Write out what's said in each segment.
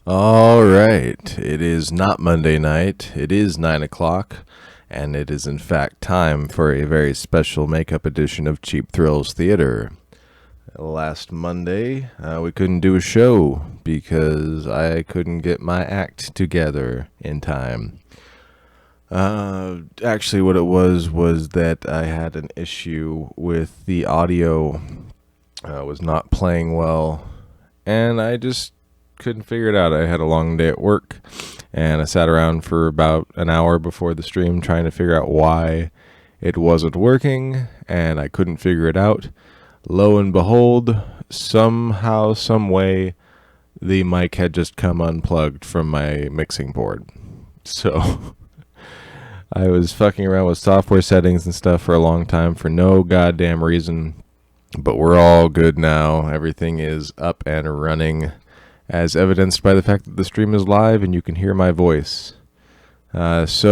All right. It is not Monday night. It is 9 o'clock, and it is in fact time for a very special makeup edition of Cheap Thrills Theater. Last Monday, we couldn't do a show because I couldn't get my act together in time. Actually, what it was that I had an issue with the audio. Was not playing well, and I just couldn't figure it out. I had a long day at work, and I sat around for about an hour before the stream trying to figure out why it wasn't working, and I couldn't figure it out. Lo and behold, somehow, some way, the mic had just come unplugged from my mixing board. So I was fucking around with software settings and stuff for a long time for no goddamn reason. But we're all good now. Everything is up and running, as evidenced by the fact that the stream is live and you can hear my voice. Last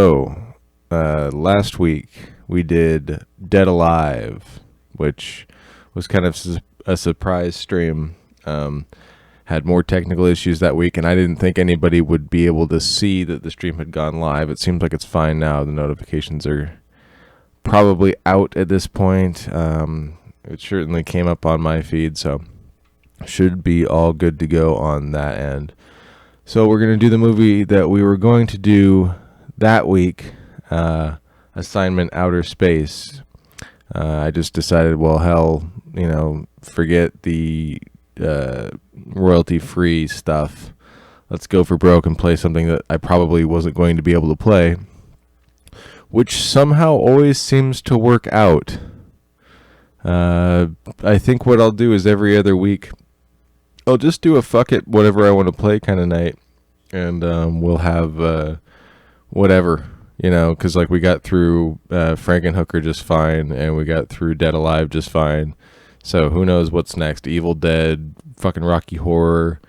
week we did Dead Alive, which was kind of a surprise stream. Had more technical issues that week, and I didn't think anybody would be able to see that the stream had gone live. It seems like it's fine now. The notifications are probably out at this point. It certainly came up on my feed, so should be all good to go on that end. So we're going to do the movie that we were going to do that week, Assignment Outer Space. I just decided, well, hell, forget the royalty-free stuff. Let's go for broke and play something that I probably wasn't going to be able to play, which somehow always seems to work out. I think what I'll do is every other week, I'll just do a fuck it, whatever I want to play kind of night, and we'll have whatever, because like we got through Frankenhooker just fine, and we got through Dead Alive just fine. So who knows what's next? Evil Dead, fucking Rocky Horror,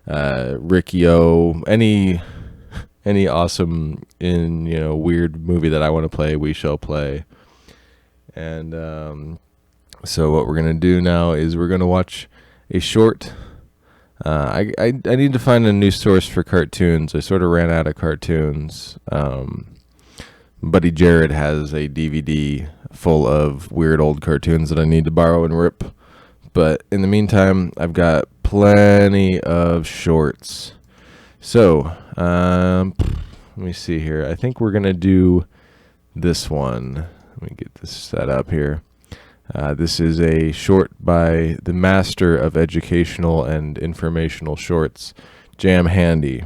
Riccio, any awesome weird movie that I want to play, we shall play. And so what we're going to do now is we're going to watch a short. I need to find a new source for cartoons. I sort of ran out of cartoons. Buddy Jared has a DVD full of weird old cartoons that I need to borrow and rip. But in the meantime, I've got plenty of shorts. So, let me see here. I think we're going to do this one. Let me get this set up here. This is a short by the master of educational and informational shorts, Jam Handy.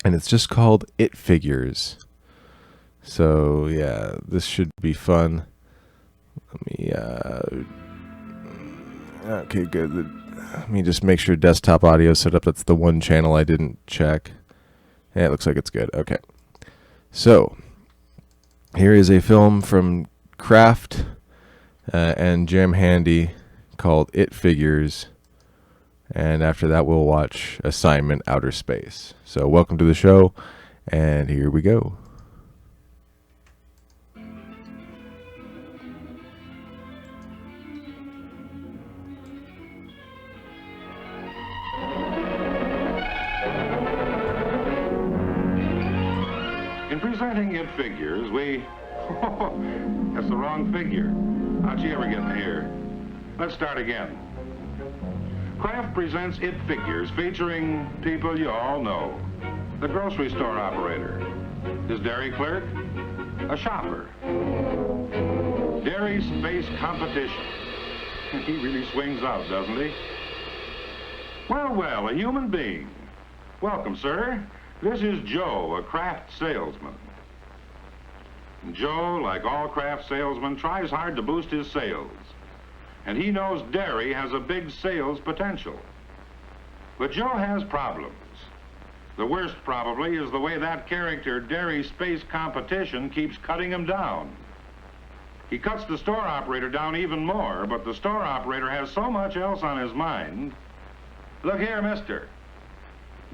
And it's just called It Figures. So, yeah, this should be fun. Let me, okay, good. Let me just make sure desktop audio is set up. That's the one channel I didn't check. Yeah, it looks like it's good. Okay. So, here is a film from Kraft and Jam Handy called It Figures. And after that, we'll watch Assignment Outer Space. So welcome to the show, and here we go. In presenting It Figures, we... that's the wrong figure. How'd you ever get in here? Let's start again. Kraft presents It Figures, featuring people you all know. The grocery store operator. His dairy clerk. A shopper. Dairy space competition. He really swings out, doesn't he? Well, a human being. Welcome, sir. This is Joe, a Kraft salesman. Joe, like all Kraft salesmen, tries hard to boost his sales. And he knows dairy has a big sales potential. But Joe has problems. The worst, probably, is the way that character, Dairy Space Competition, keeps cutting him down. He cuts the store operator down even more, but the store operator has so much else on his mind. Look here, mister.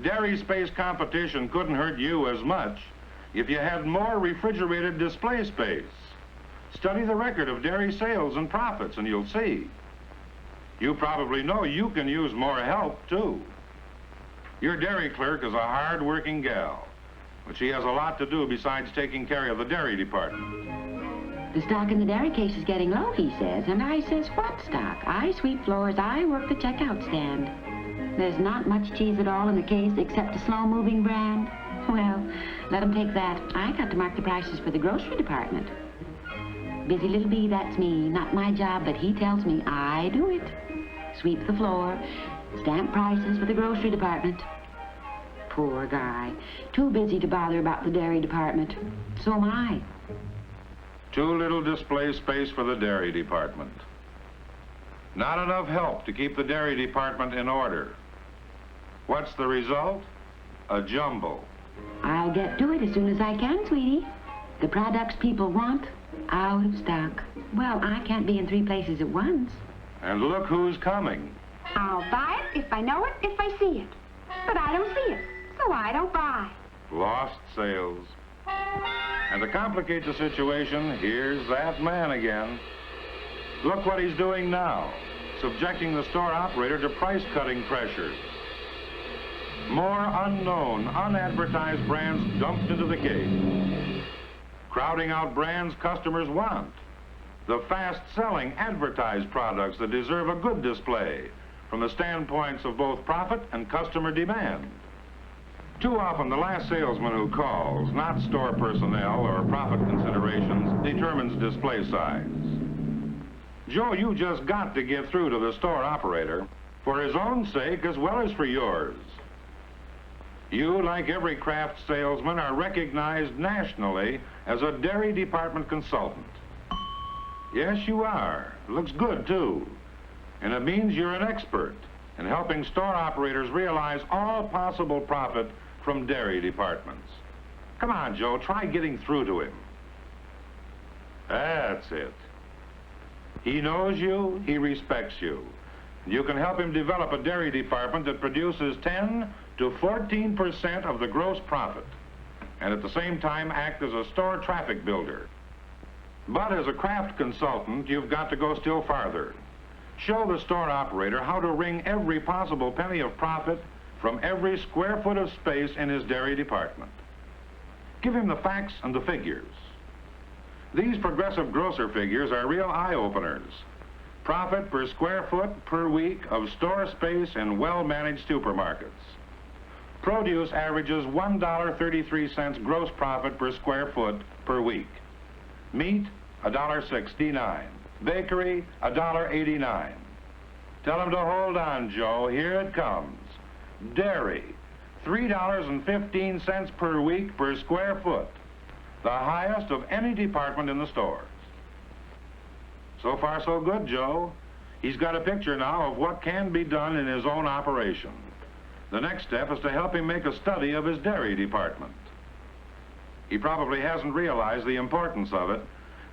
Dairy Space Competition couldn't hurt you as much if you had more refrigerated display space. Study the record of dairy sales and profits, and you'll see. You probably know you can use more help, too. Your dairy clerk is a hard-working gal, but she has a lot to do besides taking care of the dairy department. The stock in the dairy case is getting low, he says, and I says, what stock? I sweep floors, I work the checkout stand. There's not much cheese at all in the case except a slow-moving brand. Well, let him take that. I got to mark the prices for the grocery department. Busy little bee, that's me. Not my job, but he tells me I do it. Sweep the floor, stamp prices for the grocery department. Poor guy. Too busy to bother about the dairy department. So am I. Too little display space for the dairy department. Not enough help to keep the dairy department in order. What's the result? A jumble. I'll get to it as soon as I can, sweetie. The products people want, out of stock. Well, I can't be in 3 places at once. And look who's coming. I'll buy it if I know it, if I see it. But I don't see it, so I don't buy. Lost sales. And to complicate the situation, here's that man again. Look what he's doing now, subjecting the store operator to price-cutting pressures. More unknown, unadvertised brands dumped into the case, crowding out brands customers want. The fast-selling advertised products that deserve a good display from the standpoints of both profit and customer demand. Too often, the last salesman who calls, not store personnel or profit considerations, determines display size. Joe, you just got to get through to the store operator for his own sake as well as for yours. You, like every craft salesman, are recognized nationally as a dairy department consultant. Yes, you are. Looks good, too. And it means you're an expert in helping store operators realize all possible profit from dairy departments. Come on, Joe, try getting through to him. That's it. He knows you, he respects you. You can help him develop a dairy department that produces 10 to 14% of the gross profit, and at the same time act as a store traffic builder. But as a craft consultant, you've got to go still farther. Show the store operator how to wring every possible penny of profit from every square foot of space in his dairy department. Give him the facts and the figures. These Progressive Grocer figures are real eye-openers. Profit per square foot per week of store space in well-managed supermarkets. Produce averages $1.33 gross profit per square foot per week. Meat, $1.69. Bakery, $1.89. Tell them to hold on, Joe. Here it comes. Dairy, $3.15 per week per square foot. The highest of any department in the stores. So far, so good, Joe. He's got a picture now of what can be done in his own operation. The next step is to help him make a study of his dairy department. He probably hasn't realized the importance of it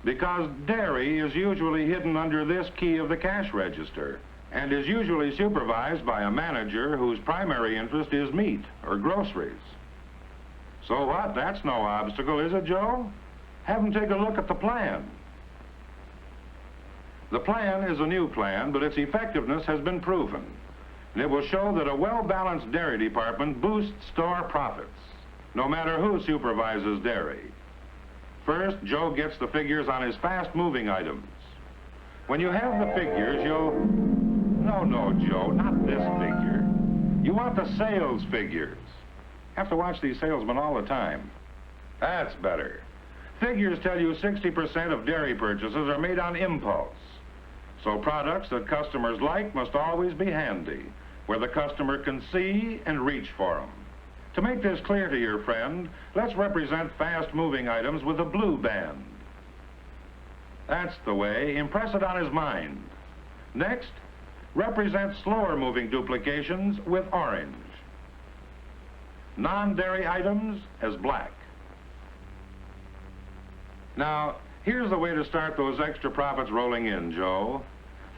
because dairy is usually hidden under this key of the cash register and is usually supervised by a manager whose primary interest is meat or groceries. So what? That's no obstacle, is it, Joe? Have him take a look at the plan. The plan is a new plan, but its effectiveness has been proven. And it will show that a well-balanced dairy department boosts store profits, no matter who supervises dairy. First, Joe gets the figures on his fast-moving items. When you have the figures, you'll... No, Joe, not this figure. You want the sales figures. Have to watch these salesmen all the time. That's better. Figures tell you 60% of dairy purchases are made on impulse. So products that customers like must always be handy, where the customer can see and reach for them. To make this clear to your friend, let's represent fast-moving items with a blue band. That's the way. Impress it on his mind. Next, represent slower-moving duplications with orange. Non-dairy items as black. Now, here's the way to start those extra profits rolling in, Joe.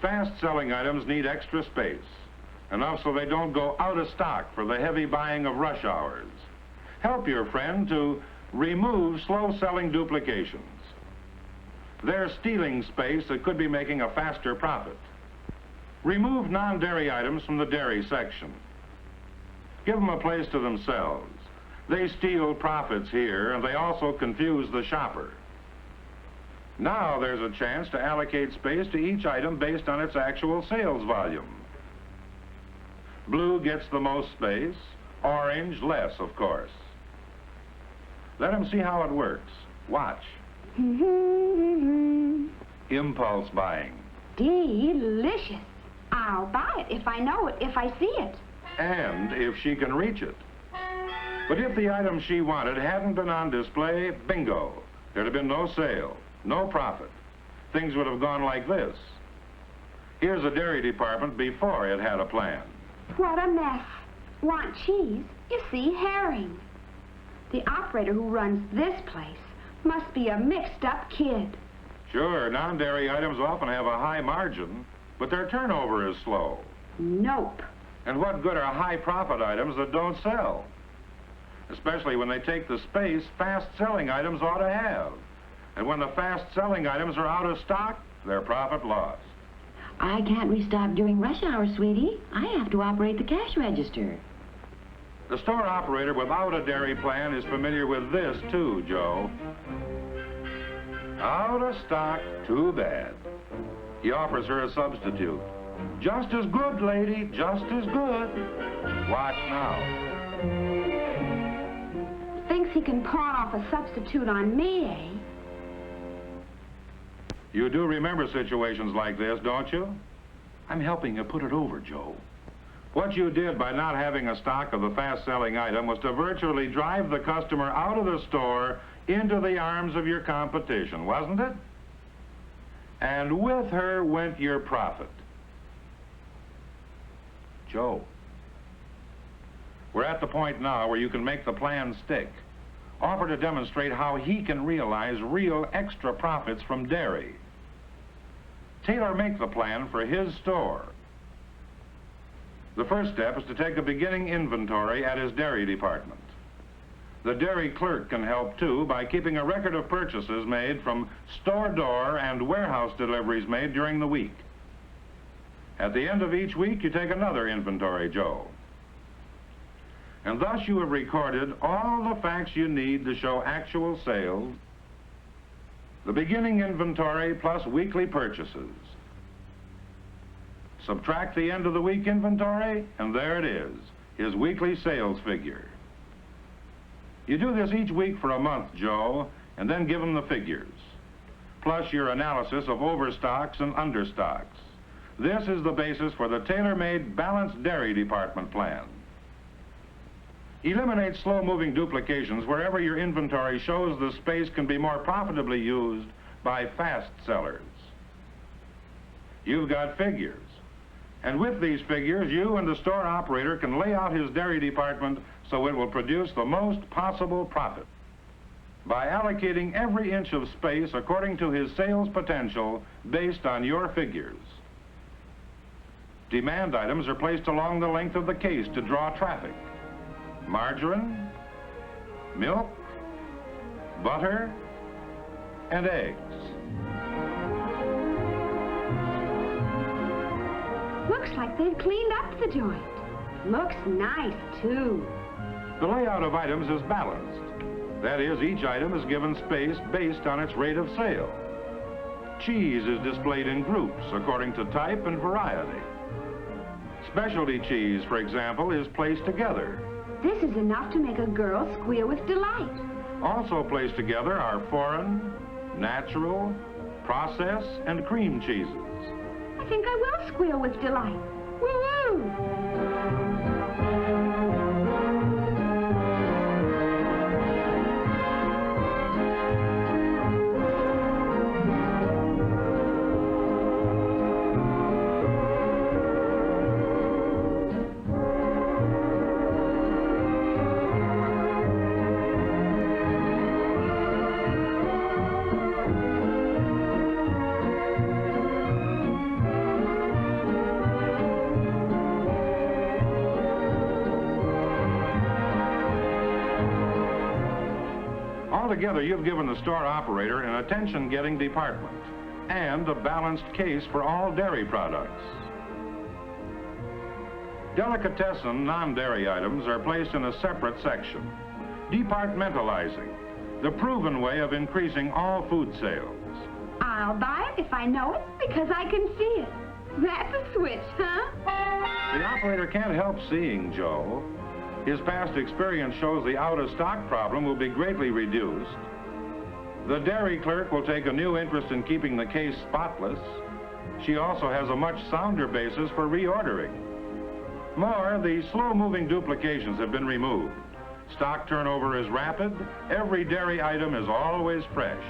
Fast-selling items need extra space, enough so they don't go out of stock for the heavy buying of rush hours. Help your friend to remove slow-selling duplications. They're stealing space that could be making a faster profit. Remove non-dairy items from the dairy section. Give them a place to themselves. They steal profits here, and they also confuse the shopper. Now there's a chance to allocate space to each item based on its actual sales volume. Blue gets the most space, orange less, of course. Let them see how it works. Watch. Impulse buying. Delicious. I'll buy it if I know it, if I see it. And if she can reach it. But if the item she wanted hadn't been on display, bingo. There'd have been no sale, no profit. Things would have gone like this. Here's the dairy department before it had a plan. What a mess. Want cheese? You see, herring. The operator who runs this place must be a mixed-up kid. Sure, non-dairy items often have a high margin, but their turnover is slow. Nope. And what good are high-profit items that don't sell? Especially when they take the space fast-selling items ought to have. And when the fast-selling items are out of stock, their profit lost. I can't restock during rush hour, sweetie. I have to operate the cash register. The store operator without a dairy plan is familiar with this, too, Joe. Out of stock, too bad. He offers her a substitute. Just as good, lady, just as good. Watch now. Thinks he can pawn off a substitute on me, eh? You do remember situations like this, don't you? I'm helping you put it over, Joe. What you did by not having a stock of the fast-selling item was to virtually drive the customer out of the store into the arms of your competition, wasn't it? And with her went your profit. Joe, we're at the point now where you can make the plan stick. Offer to demonstrate how he can realize real extra profits from dairy. Tailor-make the plan for his store. The first step is to take a beginning inventory at his dairy department. The dairy clerk can help, too, by keeping a record of purchases made from store door and warehouse deliveries made during the week. At the end of each week, you take another inventory, Joe. And thus you have recorded all the facts you need to show actual sales, the beginning inventory plus weekly purchases. Subtract the end of the week inventory, and there it is, his weekly sales figure. You do this each week for a month, Joe, and then give him the figures, plus your analysis of overstocks and understocks. This is the basis for the tailor-made balanced dairy department plan. Eliminate slow-moving duplications wherever your inventory shows the space can be more profitably used by fast sellers. You've got figures. And with these figures, you and the store operator can lay out his dairy department so it will produce the most possible profit. By allocating every inch of space according to his sales potential based on your figures. Demand items are placed along the length of the case to draw traffic. Margarine, milk, butter, and eggs. Looks like they've cleaned up the joint. Looks nice, too. The layout of items is balanced. That is, each item is given space based on its rate of sale. Cheese is displayed in groups according to type and variety. Specialty cheese, for example, is placed together. This is enough to make a girl squeal with delight. Also placed together are foreign, natural, processed, and cream cheeses. I think I will squeal with delight. Woo-woo! Altogether, you've given the store operator an attention-getting department and a balanced case for all dairy products. Delicatessen non-dairy items are placed in a separate section, departmentalizing, the proven way of increasing all food sales. I'll buy it if I know it because I can see it. That's a switch, huh? The operator can't help seeing Joe. His past experience shows the out-of-stock problem will be greatly reduced. The dairy clerk will take a new interest in keeping the case spotless. She also has a much sounder basis for reordering. More, the slow-moving duplications have been removed. Stock turnover is rapid. Every dairy item is always fresh.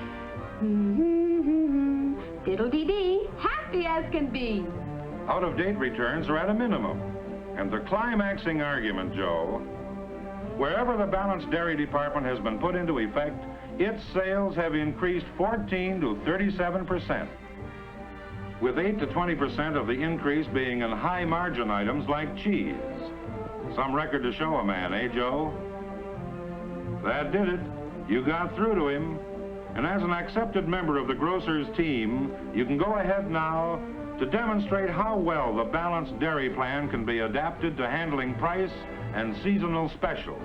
Diddle-dee-dee, happy as can be. Out-of-date returns are at a minimum. And the climaxing argument, Joe, wherever the balanced dairy department has been put into effect, its sales have increased 14 to 37%, with 8 to 20% of the increase being in high-margin items like cheese. Some record to show a man, eh, Joe? That did it. You got through to him. And as an accepted member of the grocer's team, you can go ahead now to demonstrate how well the balanced dairy plan can be adapted to handling price and seasonal specials.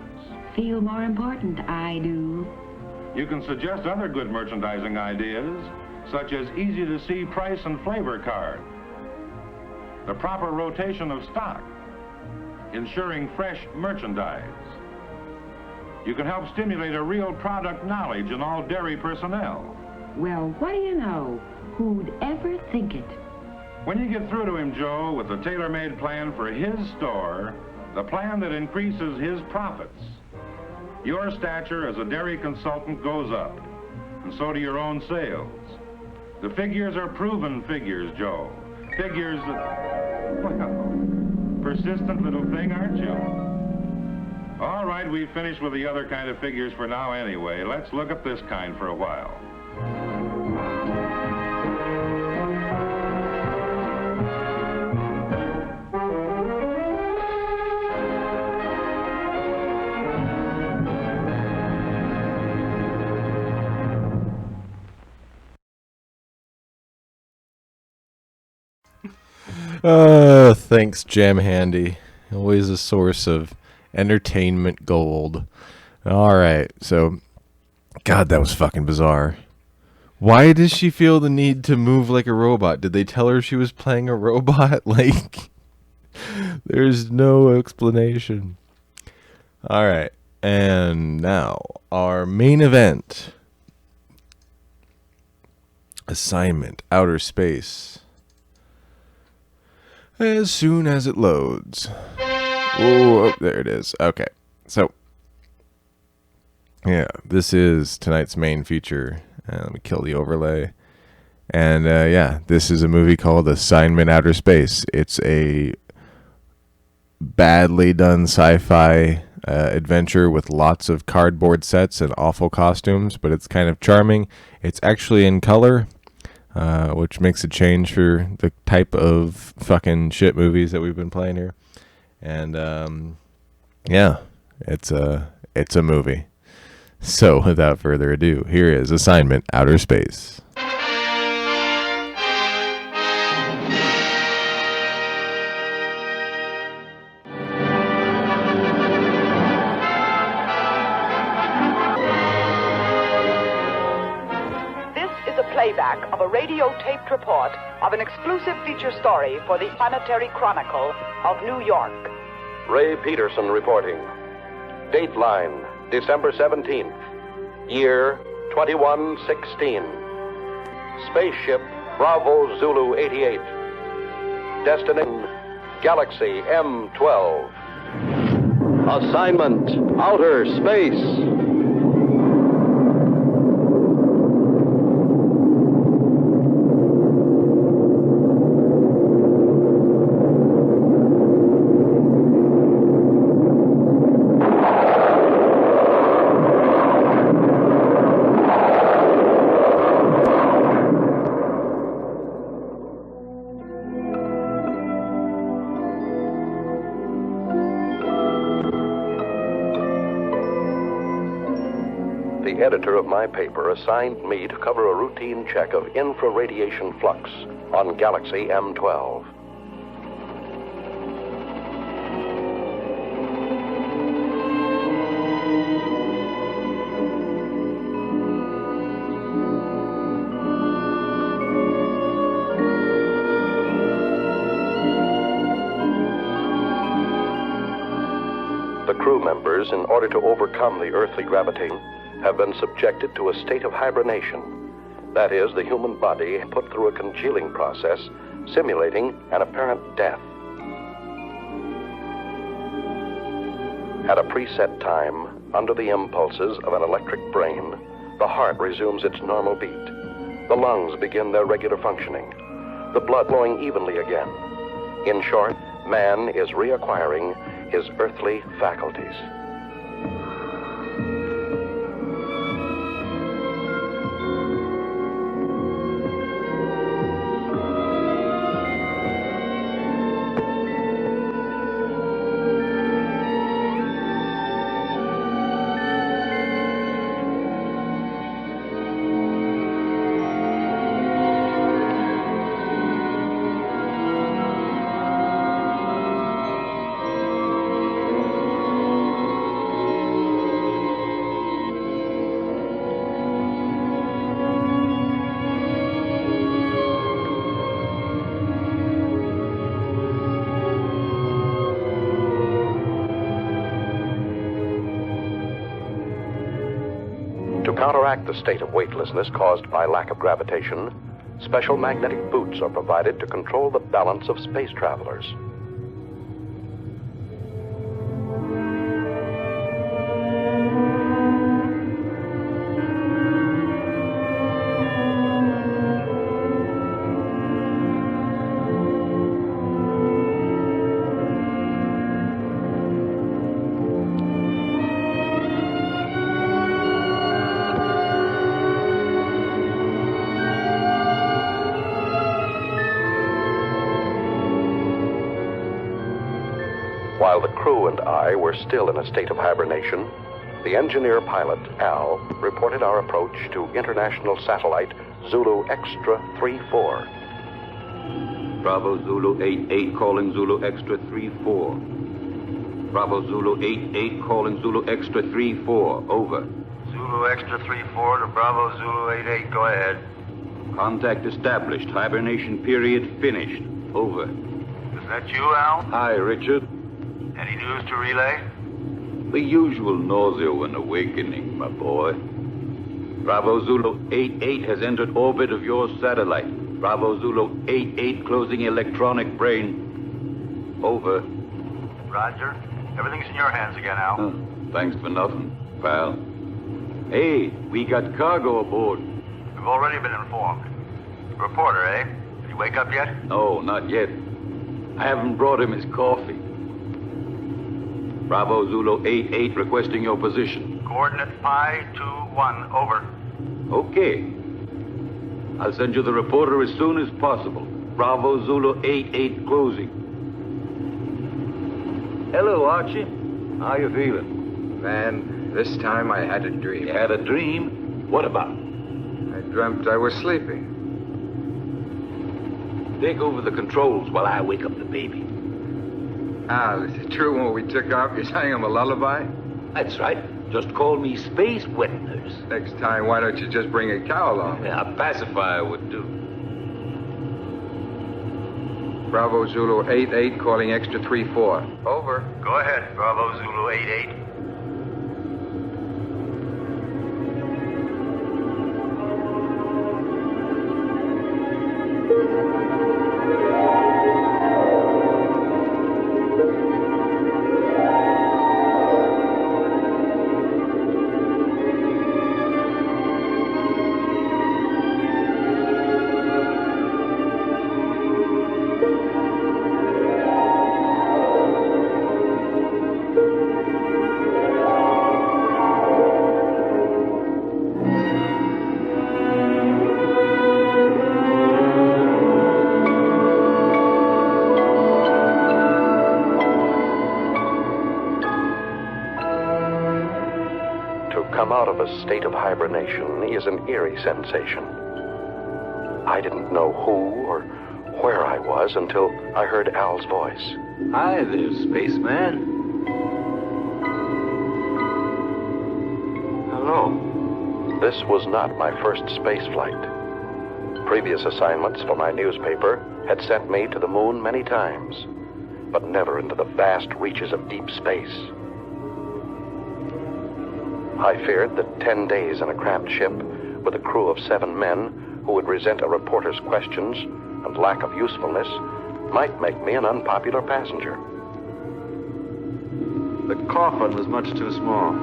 Feel more important, I do. You can suggest other good merchandising ideas, such as easy-to-see price and flavor card, the proper rotation of stock, ensuring fresh merchandise. You can help stimulate a real product knowledge in all dairy personnel. Well, what do you know? Who'd ever think it? When you get through to him, Joe, with the tailor-made plan for his store, the plan that increases his profits, your stature as a dairy consultant goes up, and so do your own sales. The figures are proven figures, Joe. Figures that, well, persistent little thing, aren't you? All right, we've finished with the other kind of figures for now anyway. Let's look at this kind for a while. Thanks, Jam Handy. Always a source of entertainment gold. All right, so, God, that was fucking bizarre. Why does she feel the need to move like a robot? Did they tell her she was playing a robot? Like, there's no explanation. All right, and now our main event. Assignment, Outer Space. As soon as it loads. Oh, there it is. Okay. So, yeah, this is tonight's main feature. Let me kill the overlay. And, yeah, this is a movie called Assignment Outer Space. It's a badly done sci-fi adventure with lots of cardboard sets and awful costumes, but it's kind of charming. It's actually in color. Which makes a change for the type of fucking shit movies that we've been playing here. And, yeah, it's a movie. So, without further ado, here is Assignment Outer Space. Playback of a radio-taped report of an exclusive feature story for the Planetary Chronicle of New York. Ray Peterson reporting. Dateline, December 17th. Year 2116. Spaceship Bravo Zulu 88. Destination Galaxy M12. Assignment Outer Space. The editor of my paper assigned me to cover a routine check of infraradiation flux on Galaxy M12. crew members, in order to overcome the earthly gravity, have been subjected to a state of hibernation. That is, the human body put through a congealing process, simulating an apparent death. At a preset time, under the impulses of an electric brain, the heart resumes its normal beat. The lungs begin their regular functioning, the blood flowing evenly again. In short, man is reacquiring his earthly faculties. To counteract the state of weightlessness caused by lack of gravitation, special magnetic boots are provided to control the balance of space travelers. While the crew and I were still in a state of hibernation, the engineer pilot, Al, reported our approach to international satellite Zulu Extra 34. Bravo Zulu 88 calling Zulu Extra 34. Bravo Zulu 88 calling Zulu Extra 34. Over. Zulu Extra 34 to Bravo Zulu 88. Go ahead. Contact established. Hibernation period finished. Over. Is that you, Al? Hi, Richard. Any news to relay? The usual nausea when awakening, my boy. Bravo Zulu 88 has entered orbit of your satellite. Bravo Zulu 88 closing electronic brain. Over. Roger. Everything's in your hands again, Al. Thanks for nothing, pal. Hey, we got cargo aboard. We've already been informed. Reporter, eh? Did he wake up yet? No, not yet. I haven't brought him his coffee. Bravo Zulu 88 requesting your position. Coordinate Pi 21, over. Okay. I'll send you the reporter as soon as possible. Bravo Zulu 88 closing. Hello, Archie. How you feeling? Man, this time I had a dream. You had a dream? What about? I dreamt I was sleeping. Take over the controls while I wake up the baby. Al, is it true when we took off you sang him a lullaby? That's right. Just call me Space Wet Nurse. Next time, why don't you just bring a cow along? Yeah, a pacifier would do. Bravo Zulu 88 calling Extra 34. Over. Go ahead, Bravo Zulu 88. Come out of a state of hibernation is an eerie sensation. I didn't know who or where I was until I heard Al's voice. Hi there, spaceman. Hello. This was not my first space flight. Previous assignments for my newspaper had sent me to the moon many times, but never into the vast reaches of deep space. I feared that 10 days in a cramped ship with a crew of 7 men who would resent a reporter's questions and lack of usefulness might make me an unpopular passenger. The coffin was much too small.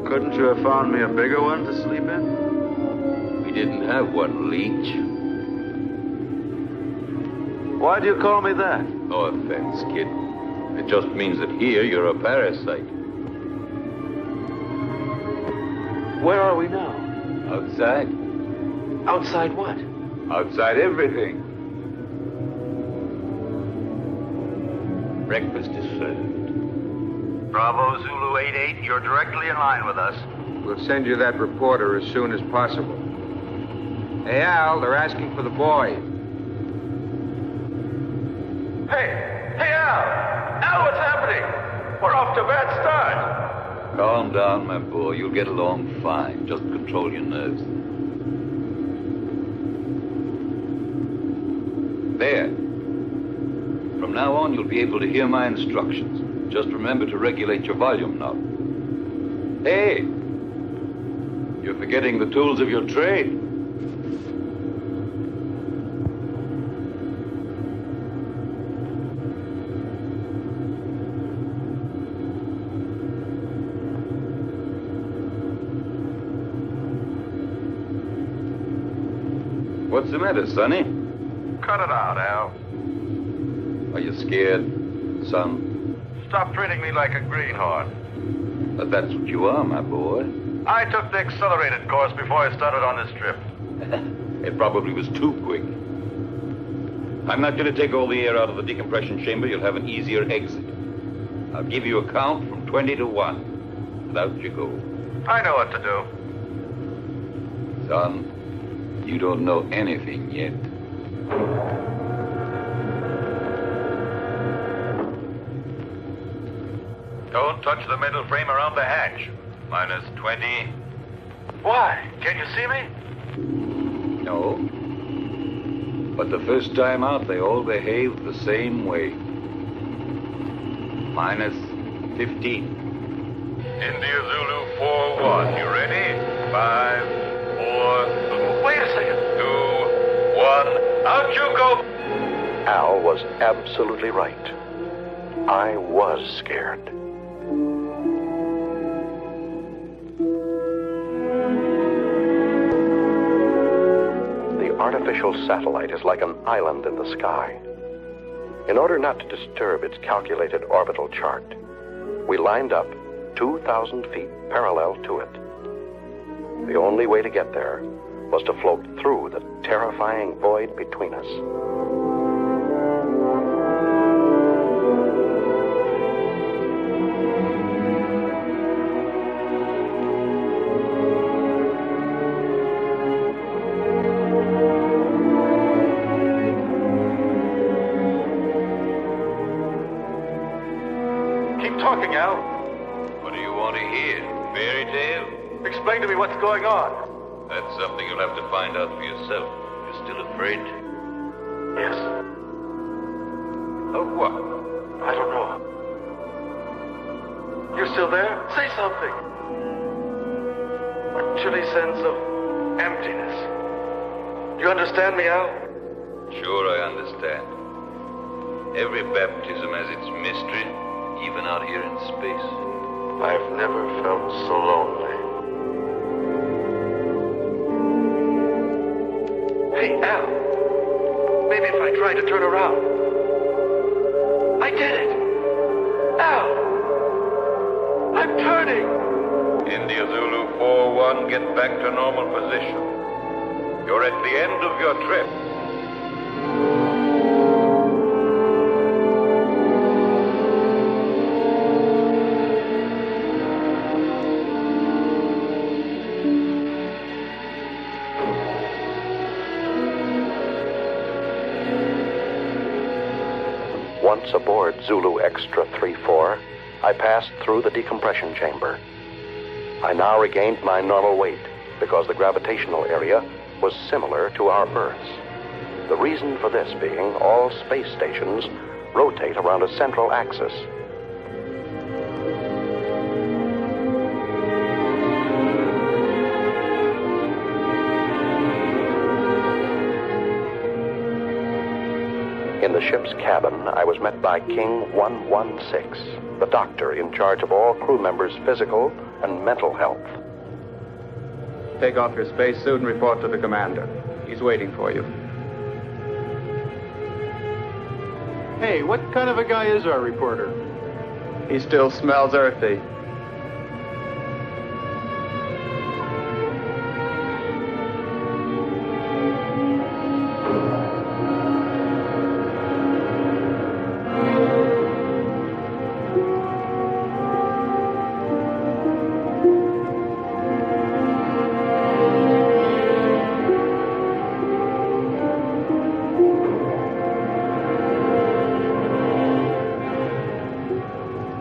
Couldn't you have found me a bigger one to sleep in? We didn't have one, Leech. Why do you call me that? No offense, kid. It just means that here you're a parasite. Where are we now? Outside. Outside what? Outside everything. Breakfast is served. Bravo Zulu 88, you're directly in line with us. We'll send you that reporter as soon as possible. Hey, Al, they're asking for the boy. Hey, Al! Al, what's happening? We're off to a bad start. Calm down, my boy. You'll get along fine. Just control your nerves. There. From now on, you'll be able to hear my instructions. Just remember to regulate your volume knob. Hey! You're forgetting the tools of your trade. What's the matter, Sonny? Cut it out, Al. Are you scared, son? Stop treating me like a greenhorn. But that's what you are, my boy. I took the accelerated course before I started on this trip. It probably was too quick. I'm not going to take all the air out of the decompression chamber. You'll have an easier exit. I'll give you a count from 20 to 1. Out you go. I know what to do. Son, you don't know anything yet. Don't touch the middle frame around the hatch. Minus 20. Why? Can you see me? No. But the first time out, they all behaved the same way. Minus 15. India Zulu 4-1. You ready? 5, 4... Wait a second. 2, 1. Out you go! Al was absolutely right. I was scared. The artificial satellite is like an island in the sky. In order not to disturb its calculated orbital chart, we lined up 2,000 feet parallel to it. The only way to get there was to float through the terrifying void between us. Keep talking, Al. What do you want to hear? Fairy tale? Explain to me what's going on. That's something you'll have to find out for yourself. You're still afraid? Yes. Of what? I don't know. You're still there? Say something. A chilly sense of emptiness. You understand me, Al? Sure, I understand. Every baptism has its mystery, even out here in space. I've never felt so lonely. Hey, Al. Maybe if I tried to turn around. I did it. Al. I'm turning. India Zulu 4-1, get back to normal position. You're at the end of your trip. Once aboard Zulu Extra 3-4, I passed through the decompression chamber. I now regained my normal weight because the gravitational area was similar to our Earth's. The reason for this being all space stations rotate around a central axis. In the ship's cabin, I was met by King 116, the doctor in charge of all crew members' physical and mental health. Take off your spacesuit and report to the commander. He's waiting for you. Hey, what kind of a guy is our reporter? He still smells earthy.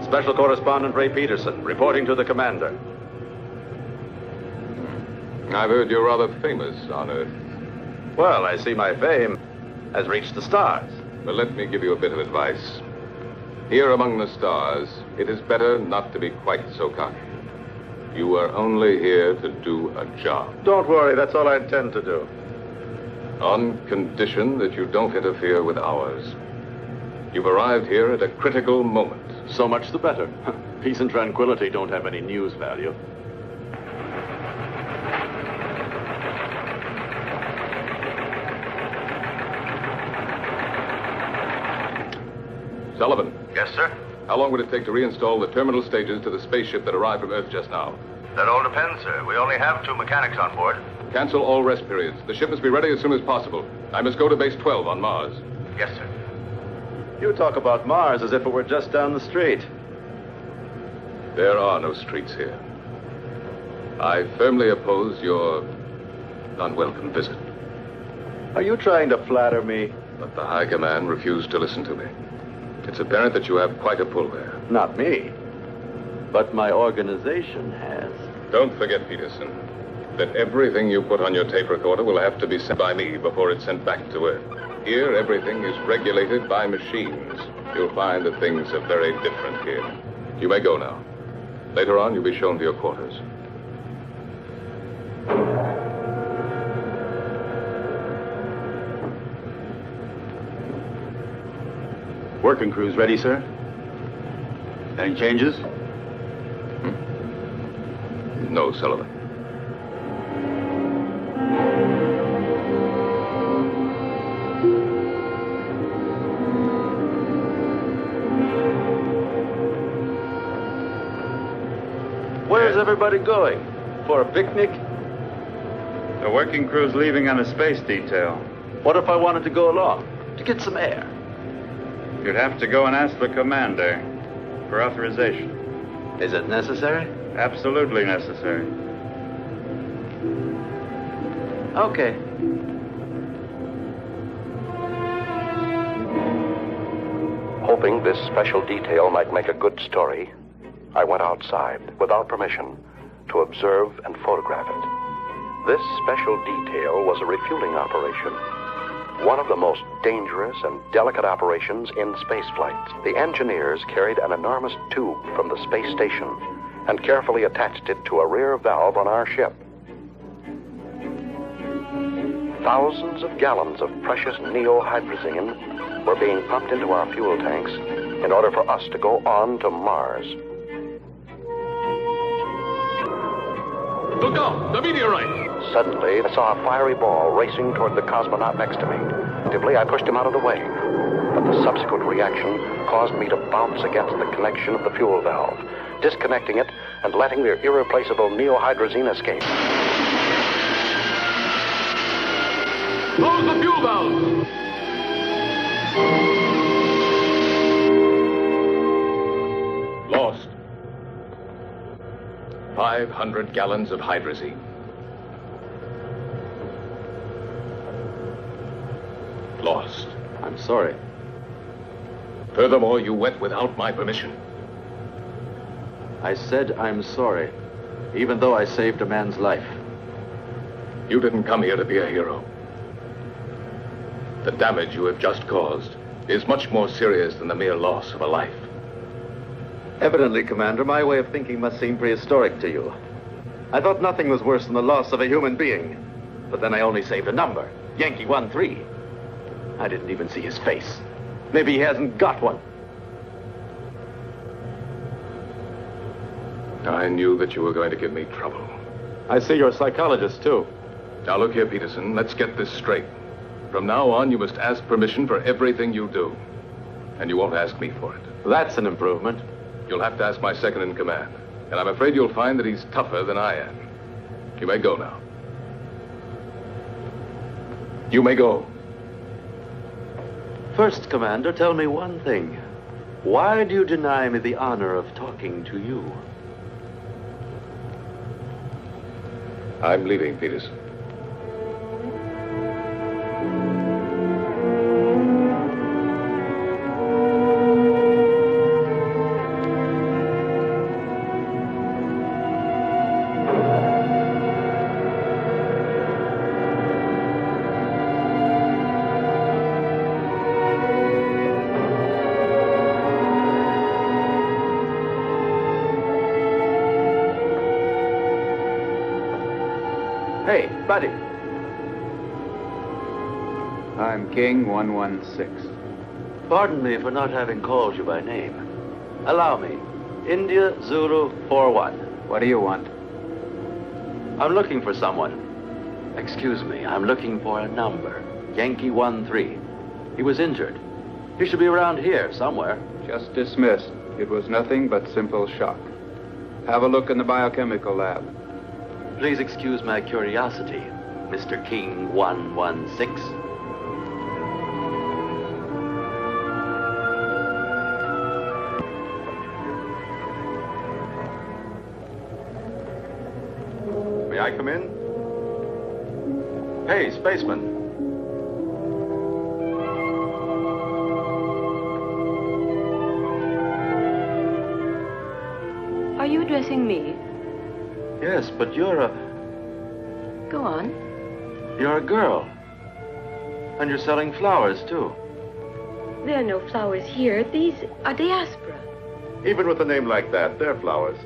Special Correspondent Ray Peterson, reporting to the commander. I've heard you're rather famous on Earth. Well, I see my fame has reached the stars. But let me give you a bit of advice. Here among the stars, it is better not to be quite so cocky. You are only here to do a job. Don't worry, that's all I intend to do. On condition that you don't interfere with ours. You've arrived here at a critical moment. So much the better. Peace and tranquility don't have any news value. Sullivan. Yes, sir? How long would it take to reinstall the terminal stages to the spaceship that arrived from Earth just now? That all depends, sir. We only have 2 mechanics on board. Cancel all rest periods. The ship must be ready as soon as possible. I must go to base 12 on Mars. Yes, sir. You talk about Mars as if it were just down the street. There are no streets here. I firmly oppose your unwelcome visit. Are you trying to flatter me? But the High Command refused to listen to me. It's apparent that you have quite a pull there. Not me. But my organization has. Don't forget, Peterson, that everything you put on your tape recorder will have to be sent by me before it's sent back to Earth. Here, everything is regulated by machines. You'll find that things are very different here. You may go now. Later on, you'll be shown to your quarters. Working crew's ready, sir? Any changes? No, Sullivan. Where's everybody going? For a picnic? The working crew's leaving on a space detail. What if I wanted to go along? To get some air? You'd have to go and ask the commander for authorization. Is it necessary? Absolutely necessary. Okay. Hoping this special detail might make a good story, I went outside, without permission, to observe and photograph it. This special detail was a refueling operation, one of the most dangerous and delicate operations in spaceflight. The engineers carried an enormous tube from the space station and carefully attached it to a rear valve on our ship. Thousands of gallons of precious neohydrazine were being pumped into our fuel tanks in order for us to go on to Mars. Look out! The meteorite! Suddenly, I saw a fiery ball racing toward the cosmonaut next to me. Instinctively, I pushed him out of the way. But the subsequent reaction caused me to bounce against the connection of the fuel valve, disconnecting it and letting the irreplaceable neohydrazine escape. Close the fuel valve! Lost. 500 gallons of hydrazine. Lost. I'm sorry. Furthermore, you went without my permission. I said I'm sorry, even though I saved a man's life. You didn't come here to be a hero. The damage you have just caused is much more serious than the mere loss of a life. Evidently, Commander, my way of thinking must seem prehistoric to you. I thought nothing was worse than the loss of a human being. But then I only saved a number, Yankee 13. I didn't even see his face. Maybe he hasn't got one. I knew that you were going to give me trouble. I see you're a psychologist, too. Now look here, Peterson, let's get this straight. From now on, you must ask permission for everything you do. And you won't ask me for it. That's an improvement. You'll have to ask my second in command. And I'm afraid you'll find that he's tougher than I am. You may go now. You may go. First, Commander, tell me one thing. Why do you deny me the honor of talking to you? I'm leaving, Peterson. Hey, buddy. I'm King 116. Pardon me for not having called you by name. Allow me. India Zulu 41. What do you want? I'm looking for someone. Excuse me, I'm looking for a number. Yankee 13. He was injured. He should be around here somewhere. Just dismissed. It was nothing but simple shock. Have a look in the biochemical lab. Please excuse my curiosity, Mr. King 116. May I come in? Hey, spaceman. Are you addressing me? Yes, but you're a... Go on. You're a girl. And you're selling flowers, too. There are no flowers here. These are diaspora. Even with a name like that, they're flowers.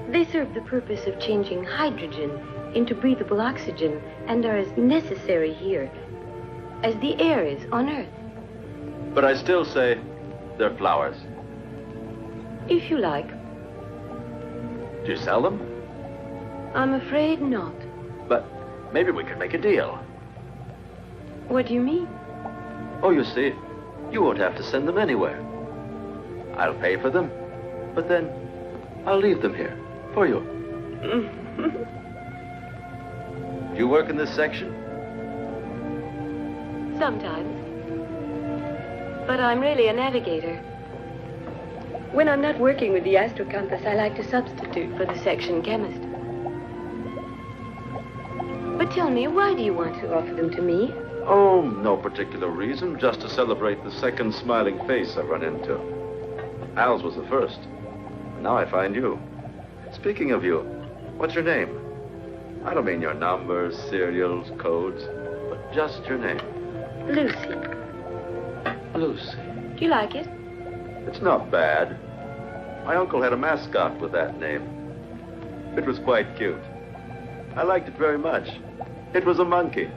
They serve the purpose of changing hydrogen into breathable oxygen and are as necessary here as the air is on Earth. But I still say they're flowers. If you like. Do you sell them? I'm afraid not. But maybe we could make a deal. What do you mean? Oh, you see, you won't have to send them anywhere. I'll pay for them, but then I'll leave them here for you. Do you work in this section? Sometimes. But I'm really a navigator. When I'm not working with the astrocompass, I like to substitute for the section chemist. But tell me, why do you want to offer them to me? Oh, no particular reason, just to celebrate the second smiling face I run into. Al's was the first. Now I find you. Speaking of you, what's your name? I don't mean your numbers, serials, codes, but just your name. Lucy. Lucy. Do you like it? It's not bad. My uncle had a mascot with that name. It was quite cute. I liked it very much. It was a monkey.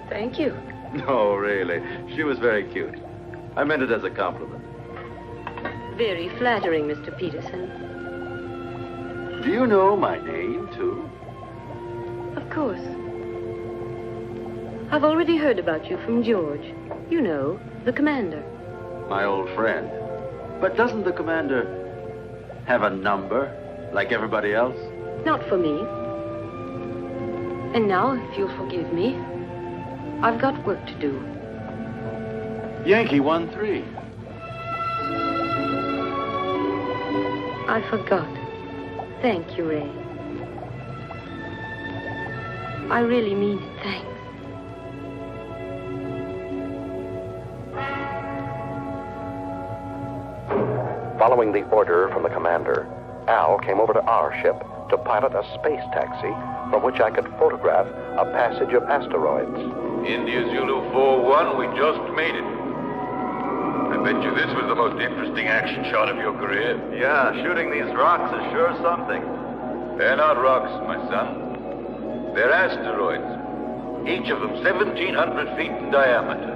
Thank you. No, really. She was very cute. I meant it as a compliment. Very flattering, Mr. Peterson. Do you know my name, too? Of course. I've already heard about you from George. You know, the commander. My old friend. But doesn't the commander have a number, like everybody else? Not for me. And now, if you'll forgive me, I've got work to do. Yankee 13. I forgot. Thank you, Ray. I really mean it. Thanks. Following the order from the commander, Al came over to our ship to pilot a space taxi from which I could photograph a passage of asteroids. India Zulu 41, we just made it. bet you this was the most interesting action shot of your career. Yeah, shooting these rocks is sure something. They're not rocks, my son. They're asteroids. Each of them 1,700 feet in diameter.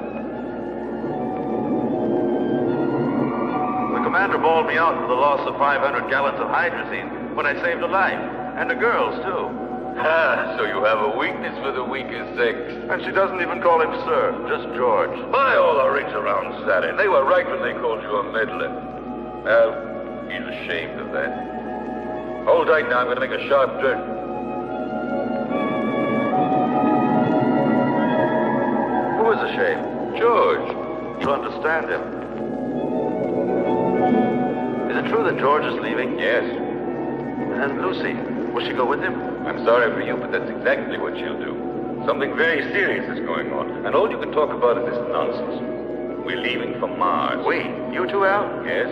The commander bawled me out for the loss of 500 gallons of hydrazine, but I saved a life. And a girl's, too. Ah, so you have a weakness for the weaker sex. And she doesn't even call him sir, just George. By all the rings around Saturn, they were right when they called you a meddler. Well, he's ashamed of that. Hold tight now, I'm going to make a sharp turn. Who is ashamed? George. You understand him. Is it true that George is leaving? Yes. And Lucy, will she go with him? I'm sorry for you, but that's exactly what she'll do. Something very serious is going on, and all you can talk about is this nonsense. We're leaving for Mars. We? You two, Al? Yes.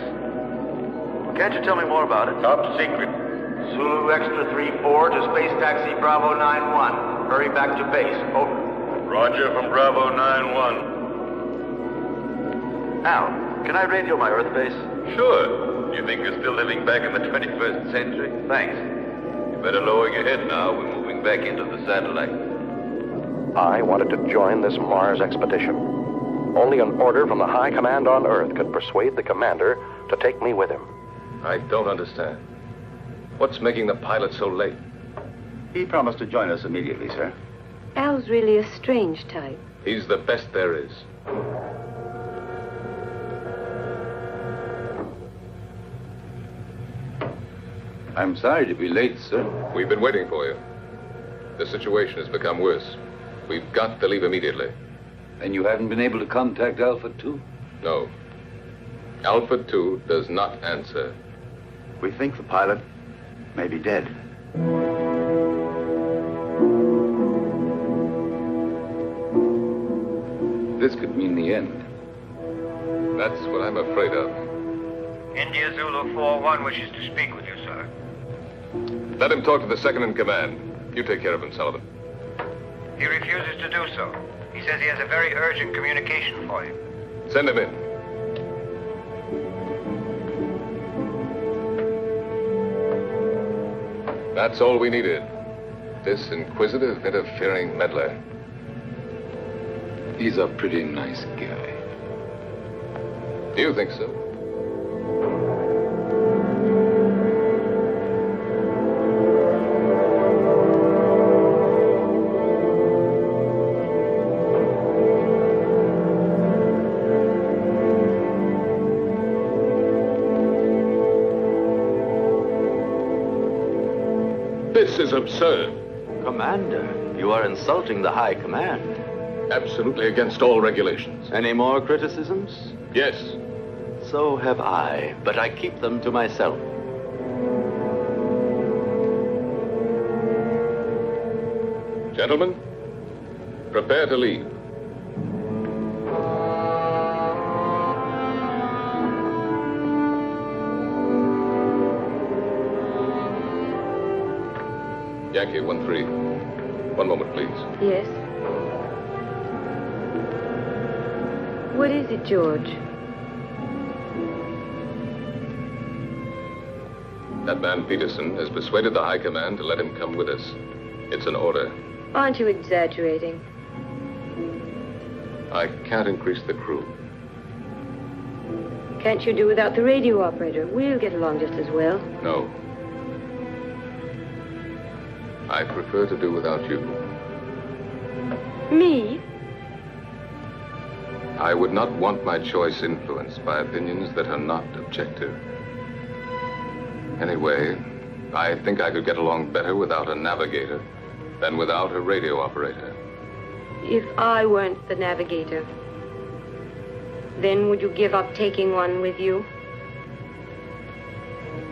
Can't you tell me more about it? Top secret. Zulu Extra 3-4 to Space Taxi Bravo 9-1. Hurry back to base. Over. Roger from Bravo 9-1. Al, can I radio my Earth base? Sure. You think you're still living back in the 21st century? Thanks. You better lower your head now. We're moving back into the satellite. I wanted to join this Mars expedition. Only an order from the High Command on Earth could persuade the commander to take me with him. I don't understand. What's making the pilot so late? He promised to join us immediately, sir. Al's really a strange type. He's the best there is. I'm sorry to be late, sir. We've been waiting for you. The situation has become worse. We've got to leave immediately. And you haven't been able to contact Alpha 2? No. Alpha 2 does not answer. We think the pilot may be dead. This could mean the end. That's what I'm afraid of. India Zulu 4-1 wishes to speak with you, sir. Let him talk to the second in command. You take care of him, Sullivan. He refuses to do so. He says he has a very urgent communication for you. Send him in. That's all we needed. This inquisitive, interfering meddler. He's a pretty nice guy. Do you think so? This is absurd. Commander, you are insulting the High Command. Absolutely against all regulations. Any more criticisms? Yes. So have I, but I keep them to myself. Gentlemen, prepare to leave. Yankee 1-3. One moment, please. Yes? What is it, George? That man Peterson has persuaded the High Command to let him come with us. It's an order. Aren't you exaggerating? I can't increase the crew. Can't you do without the radio operator? We'll get along just as well. No. I prefer to do without you. Me? I would not want my choice influenced by opinions that are not objective. Anyway, I think I could get along better without a navigator than without a radio operator. If I weren't the navigator, then would you give up taking one with you?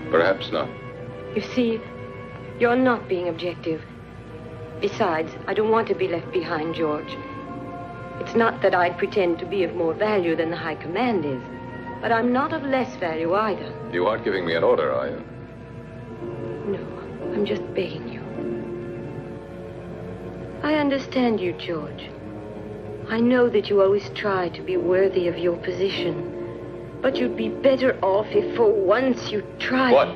Perhaps not. You see, you're not being objective. Besides, I don't want to be left behind, George. It's not that I'd pretend to be of more value than the High Command is, but I'm not of less value either. You aren't giving me an order, are you? No, I'm just begging you. I understand you, George. I know that you always try to be worthy of your position. But you'd be better off if for once you tried... What?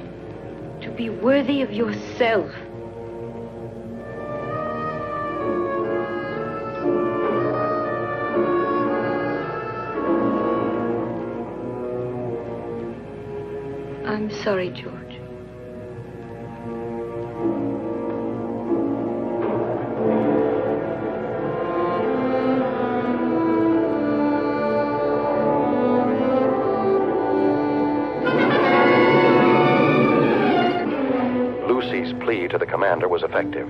To be worthy of yourself. I'm sorry, George. Lucy's plea to the commander was effective.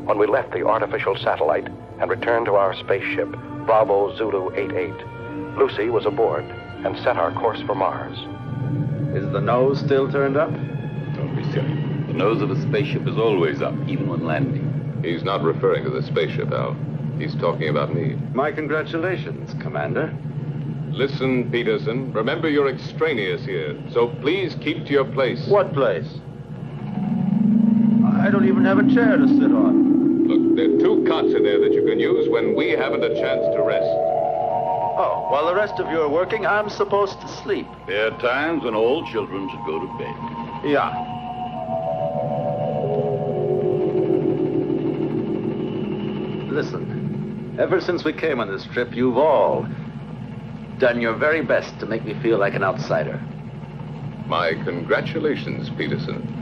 When we left the artificial satellite and returned to our spaceship, Bravo Zulu 88, Lucy was aboard and set our course for Mars. Is the nose still turned up? Don't be silly. The nose of a spaceship is always up, even when landing. He's not referring to the spaceship, Al. He's talking about me. My congratulations, Commander. Listen, Peterson. Remember you're extraneous here, so please keep to your place. What place? I don't even have a chair to sit on. Look, there are 2 cots in there that you can use when we haven't a chance to rest. Oh, while the rest of you are working, I'm supposed to sleep. There are times when all children should go to bed. Yeah. Listen, ever since we came on this trip, you've all done your very best to make me feel like an outsider. My congratulations, Peterson.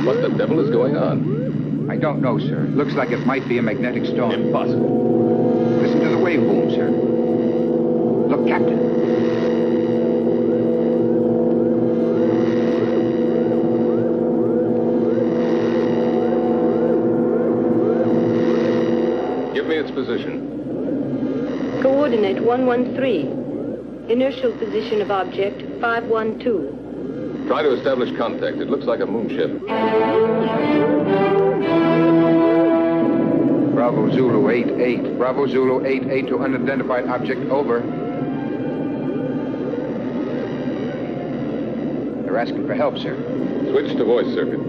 What the devil is going on? I don't know, sir. Looks like it might be a magnetic storm. Impossible. Listen to the waveboom, sir. Look, Captain. Give me its position. Coordinate 113. Inertial position of object 512. Try to establish contact. It looks like a moonship. Bravo Zulu 88. Bravo Zulu 88 to unidentified object, over. They're asking for help, sir. Switch to voice circuit.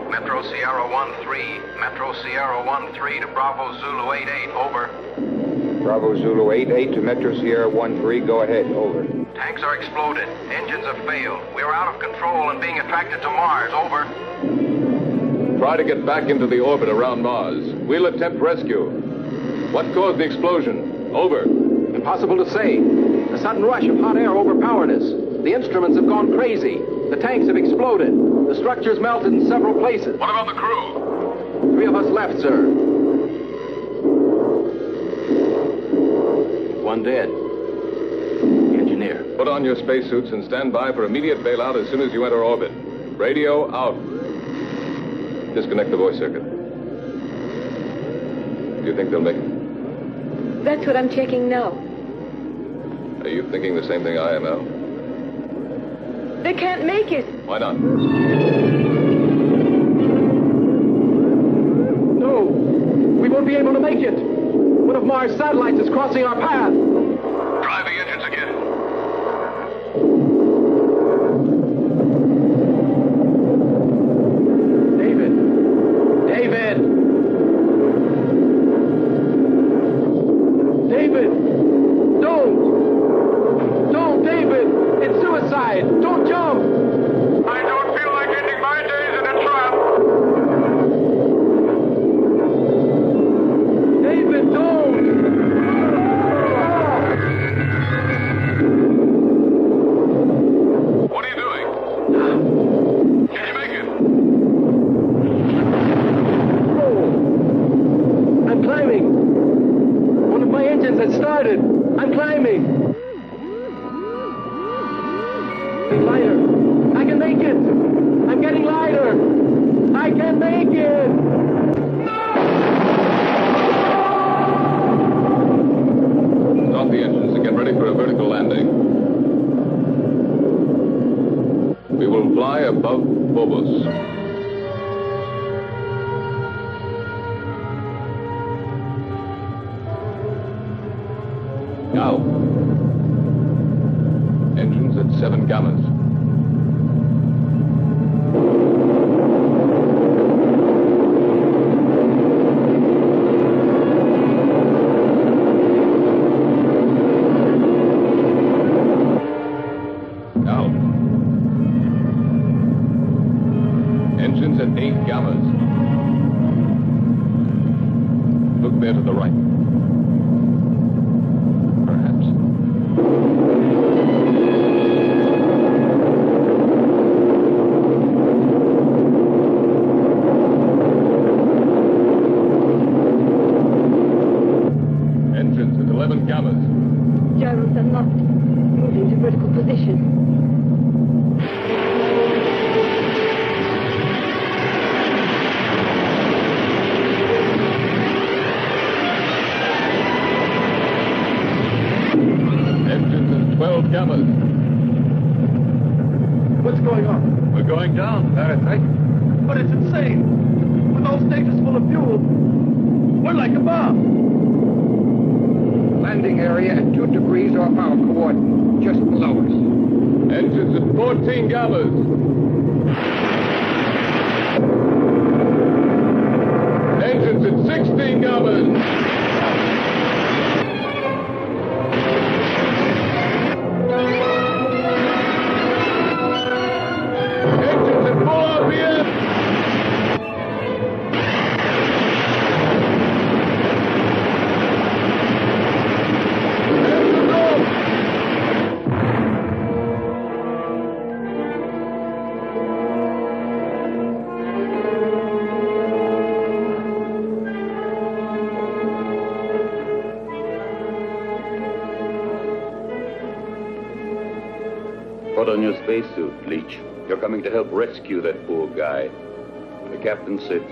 Metro Sierra 13. Metro Sierra 13 to Bravo Zulu 88, over. Bravo Zulu 88 to Metro Sierra 13, go ahead, over. Tanks are exploded. Engines have failed. We are out of control and being attracted to Mars, over. Try to get back into the orbit around Mars. We'll attempt rescue. What caused the explosion? Over. Impossible to say. A sudden rush of hot air overpowered us. The instruments have gone crazy. The tanks have exploded. The structure's melted in several places. What about the crew? 3 of us left, sir. 1 dead. The engineer. Put on your spacesuits and stand by for immediate bailout as soon as you enter orbit. Radio out. Disconnect the voice circuit. Do you think they'll make it? That's what I'm checking now. Are you thinking the same thing I am, Al? They can't make it. Why not? No, we won't be able to make it. One of Mars' satellites is crossing our path. Try the engines again. David! Don't, David! It's suicide! Don't jump! I don't feel like ending my days in a trap. David, don't! What are you doing? Can you make it? Oh! I'm climbing! One of my engines has started! I'm climbing! Lighter! I can make it! I'm getting lighter! I can make it! Stop the engines and get ready for a vertical landing. We will fly a above Phobos. Now, engines at 7 gammas. Now, engines at 8 gammas. Look there to the right. Gyros unlocked. Moving to vertical position. Engines at 12 gammas. What's going on? We're going down, Fahrenheit. But it's insane. With all stages full of fuel, we're like a bomb. Landing area at 2 degrees off our coordinate, just below us. Engines at 14 gammas. Engines at 16 gammas. Engines at 4 RPM. Put on your spacesuit, Leech. You're coming to help rescue that poor guy. The captain sits.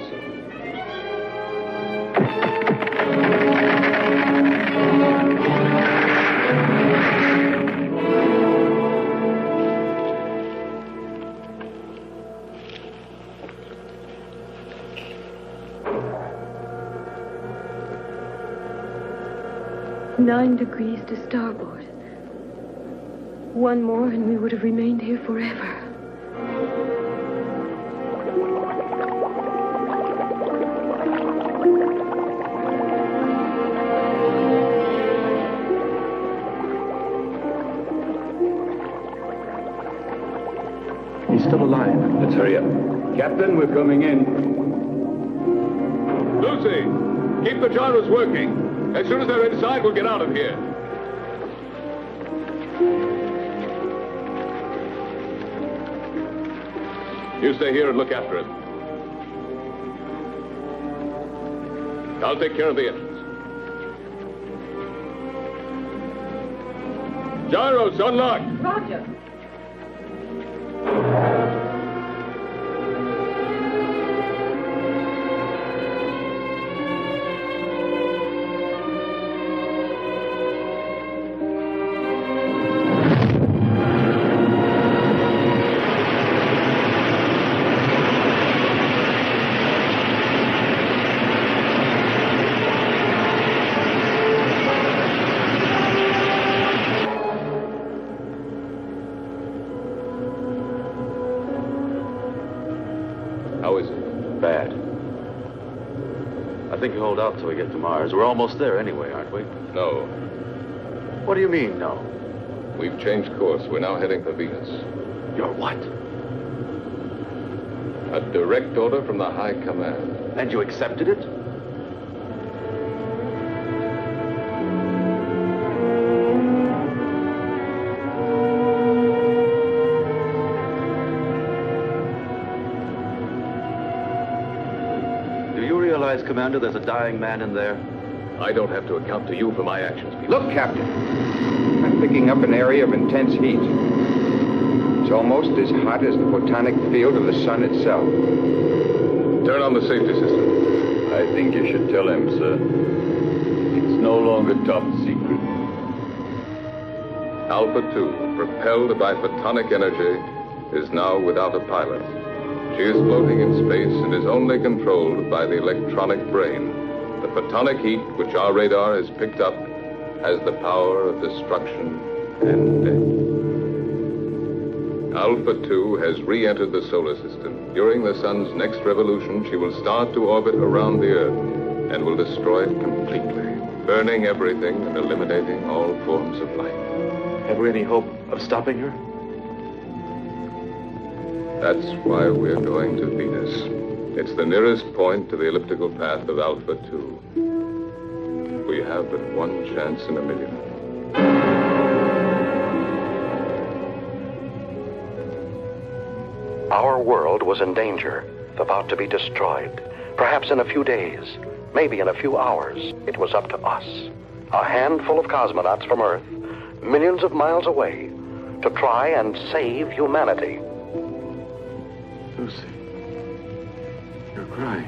Nine degrees to starboard. One more and we would have remained here forever. He's still alive. Let's hurry up. Captain, we're coming in. Lucy, keep the gyros working. As soon as they're inside, we'll get out of here. You stay here and look after him. I'll take care of the engines. Gyros, unlock! Roger. How is it? Bad. I think you hold out till we get to Mars. We're almost there anyway, aren't we? No. What do you mean, no? We've changed course. We're now heading for Venus. You're what? A direct order from the High Command. And you accepted it? Commander, there's a dying man in there. I don't have to account to you for my actions, Peter. Look, Captain. I'm picking up an area of intense heat. It's almost as hot as the photonic field of the sun itself. Turn on the safety system. I think you should tell him, sir. It's no longer top secret. Alpha 2, propelled by photonic energy, is now without a pilot. She is floating in space and is only controlled by the electronic brain. The photonic heat which our radar has picked up has the power of destruction and death. Alpha 2 has re-entered the solar system. During the sun's next revolution, she will start to orbit around the Earth and will destroy it completely, burning everything and eliminating all forms of life. Have we any hope of stopping her? That's why we're going to Venus. It's the nearest point to the elliptical path of Alpha 2. We have but one chance in a million. Our world was in danger, about to be destroyed. Perhaps in a few days, maybe in a few hours, it was up to us, a handful of cosmonauts from Earth, millions of miles away, to try and save humanity. Lucy, you're crying.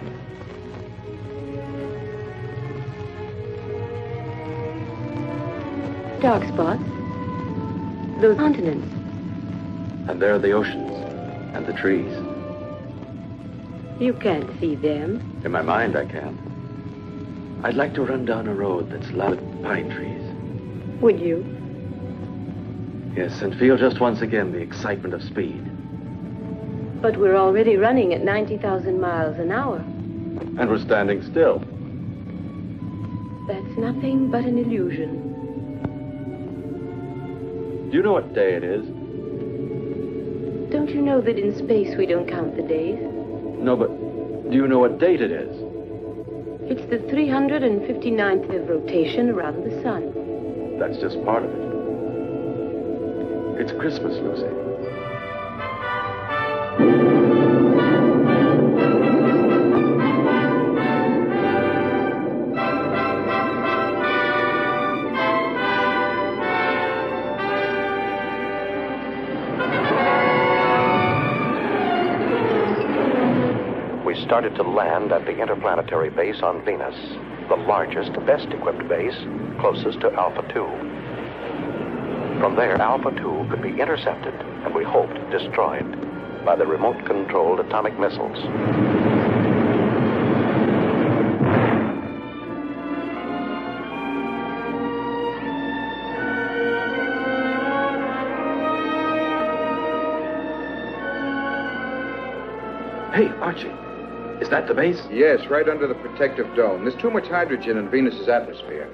Dark spots. Those continents. And there are the oceans and the trees. You can't see them. In my mind, I can. I'd like to run down a road that's lined with pine trees. Would you? Yes, and feel just once again the excitement of speed. But we're already running at 90,000 miles an hour. And we're standing still. That's nothing but an illusion. Do you know what day it is? Don't you know that in space we don't count the days? No, but do you know what date it is? It's the 359th of rotation around the sun. That's just part of it. It's Christmas, Lucy. We started to land at the interplanetary base on Venus, the largest, best-equipped base, closest to Alpha 2. From there, Alpha 2 could be intercepted, and we hoped destroyed, by the remote-controlled atomic missiles. Hey, Archie, is that the base? Yes, right under the protective dome. There's too much hydrogen in Venus's atmosphere.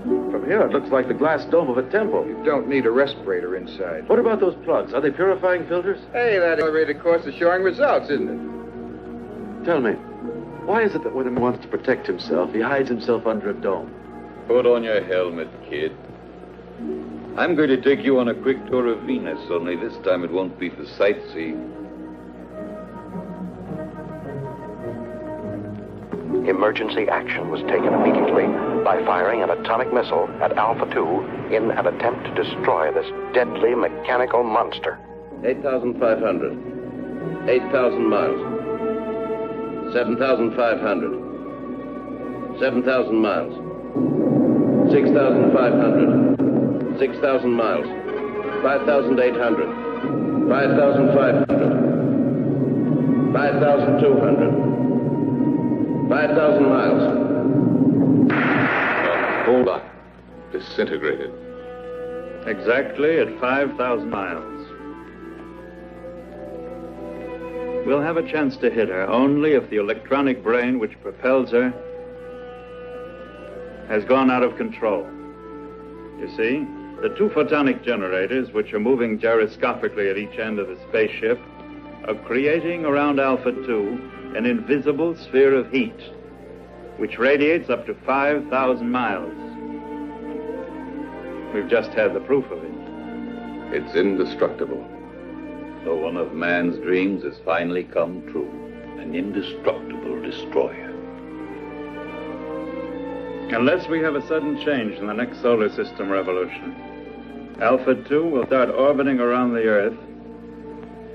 From here, it looks like the glass dome of a temple. You don't need a respirator inside. What about those plugs? Are they purifying filters? Hey, that elevator course is showing results, isn't it? Tell me, why is it that when a man wants to protect himself, he hides himself under a dome? Put on your helmet, kid. I'm going to take you on a quick tour of Venus, only this time it won't be for sightseeing. Emergency action was taken immediately by firing an atomic missile at Alpha 2 in an attempt to destroy this deadly mechanical monster. 8,500. 8,000 miles. 7,500. 7,000 miles. 6,500. 6,000 miles. 5,800. 5,500. 5,200. 5,000 miles. Hold on. Disintegrated. Exactly at 5,000 miles. We'll have a chance to hit her only if the electronic brain which propels her has gone out of control. You see, the two photonic generators, which are moving gyroscopically at each end of the spaceship, are creating around Alpha 2 an invisible sphere of heat, which radiates up to 5,000 miles. We've just had the proof of it. It's indestructible. So one of man's dreams has finally come true. An indestructible destroyer. Unless we have a sudden change in the next solar system revolution, Alpha 2 will start orbiting around the Earth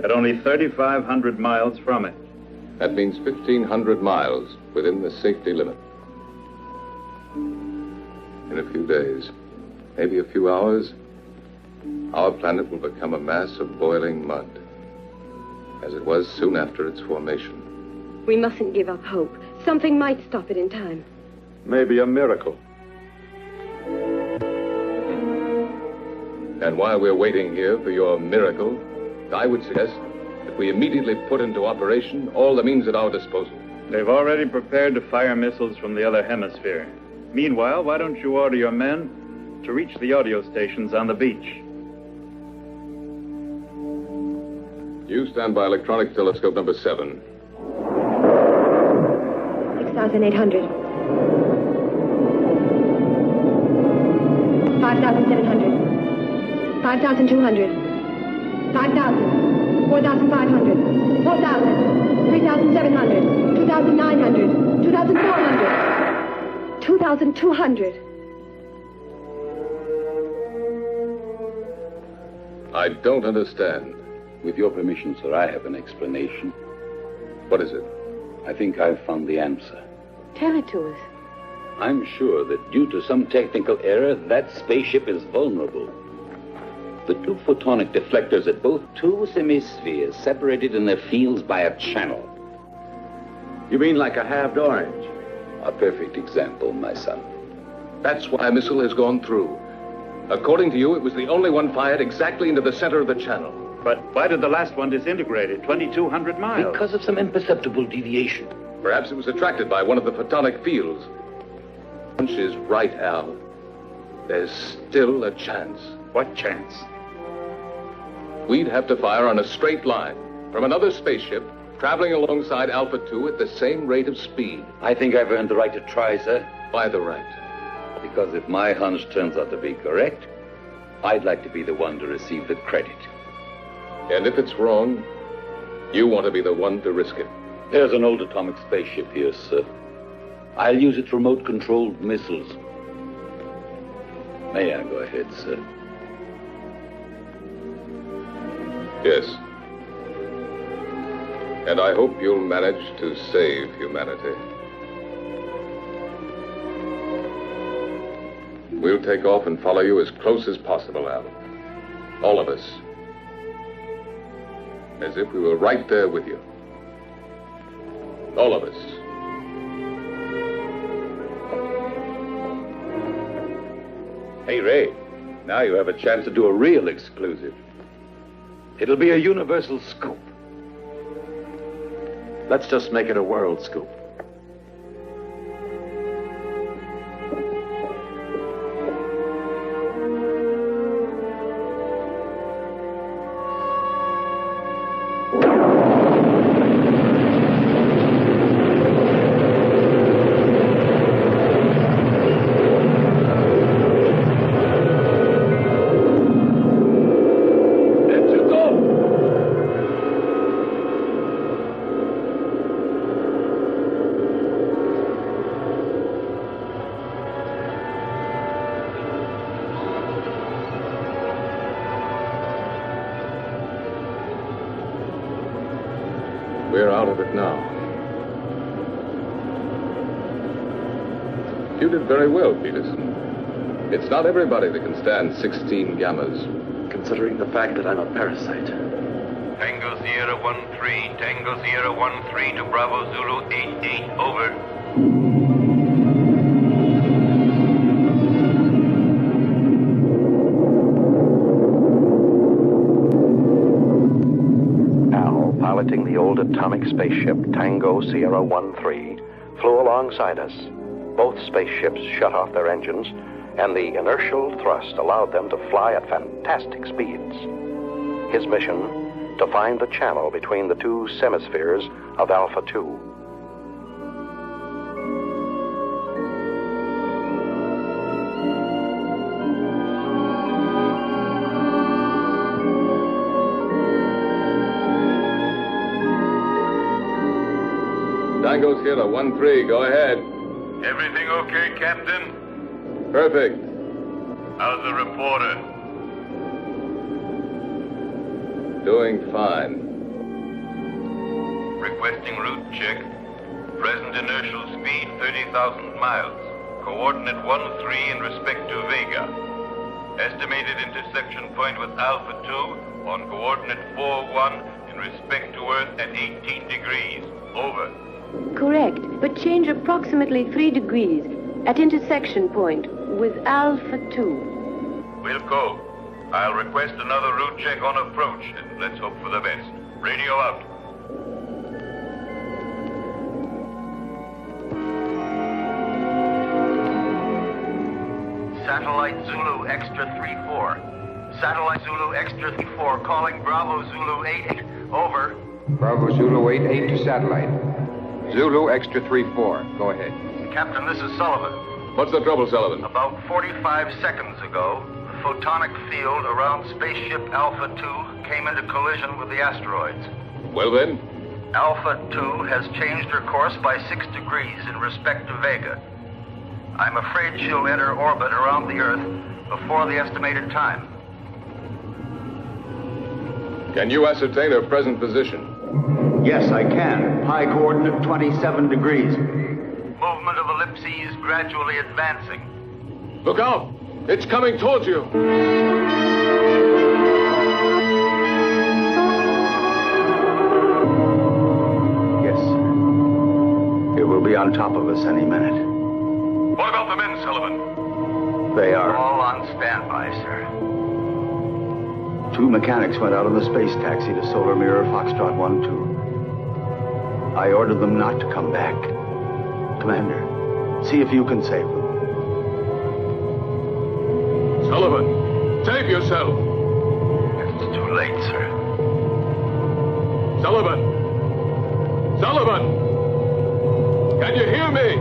at only 3,500 miles from it. That means 1,500 miles within the safety limit. In a few days, maybe a few hours, our planet will become a mass of boiling mud, as it was soon after its formation. We mustn't give up hope. Something might stop it in time. Maybe a miracle. And while we're waiting here for your miracle, I would suggest that we immediately put into operation all the means at our disposal. They've already prepared to fire missiles from the other hemisphere. Meanwhile, why don't you order your men to reach the audio stations on the beach? You stand by electronic telescope number 7. 6,800. 5,700. 5,200. 5,000. 4,500. 4,000. 3,700. 2,900. 2,400. 2,200. I don't understand. With your permission, sir, I have an explanation. What is it? I think I've found the answer. Tell it to us. I'm sure that due to some technical error, that spaceship is vulnerable. The two photonic deflectors at both two hemispheres separated in their fields by a channel. You mean like a halved orange? A perfect example, my son. That's why a missile has gone through. According to you, it was the only one fired exactly into the center of the channel. But why did the last one disintegrate at 2,200 miles? Because of some imperceptible deviation. Perhaps it was attracted by one of the photonic fields. Punch is right, Al. There's still a chance. What chance? We'd have to fire on a straight line from another spaceship traveling alongside Alpha 2 at the same rate of speed. I think I've earned the right to try, sir. Why the right? Because if my hunch turns out to be correct, I'd like to be the one to receive the credit. And if it's wrong, you want to be the one to risk it. There's an old atomic spaceship here, sir. I'll use its remote-controlled missiles. May I go ahead, sir? Yes. And I hope you'll manage to save humanity. We'll take off and follow you as close as possible, Al. All of us. As if we were right there with you. All of us. Hey, Ray, now you have a chance to do a real exclusive. It'll be a universal scoop. Let's just make it a world scoop. We're out of it now. You did very well, Peterson. It's not everybody that can stand 16 gammas. Considering the fact that I'm a parasite. Tango Sierra 1-3, Tango Sierra 1-3 to Bravo Zulu 88, over. Piloting the old atomic spaceship Tango Sierra 1-3, flew alongside us. Both spaceships shut off their engines, and the inertial thrust allowed them to fly at fantastic speeds. His mission, to find the channel between the two hemispheres of Alpha 2. Tango Sierra 1-3, go ahead. Everything okay, Captain? Perfect. How's the reporter? Doing fine. Requesting route check. Present inertial speed 30,000 miles. Coordinate 1-3 in respect to Vega. Estimated intersection point with Alpha 2 on coordinate 41 in respect to Earth at 18 degrees. Over. Correct, but change approximately 3 degrees at intersection point with Alpha 2. Wilco, I'll request another route check on approach, and let's hope for the best. Radio out. Satellite Zulu Extra 3-4. Satellite Zulu Extra 3-4 calling Bravo Zulu 88. Over. Bravo Zulu 88 to satellite. Zulu Extra 3-4. Go ahead. Captain, this is Sullivan. What's the trouble, Sullivan? About 45 seconds ago, the photonic field around spaceship Alpha 2 came into collision with the asteroids. Well then? Alpha 2 has changed her course by 6 degrees in respect to Vega. I'm afraid she'll enter orbit around the Earth before the estimated time. Can you ascertain her present position? Yes, I can. High coordinate 27 degrees. Movement of ellipses gradually advancing. Look out! It's coming towards you! Yes, sir. It will be on top of us any minute. What about the men, Sullivan? They are... All on standby, sir. 2 mechanics went out on the space taxi to Solar Mirror Foxtrot 1-2. I ordered them not to come back. Commander, see if you can save them. Sullivan, save yourself! It's too late, sir. Sullivan! Sullivan! Can you hear me?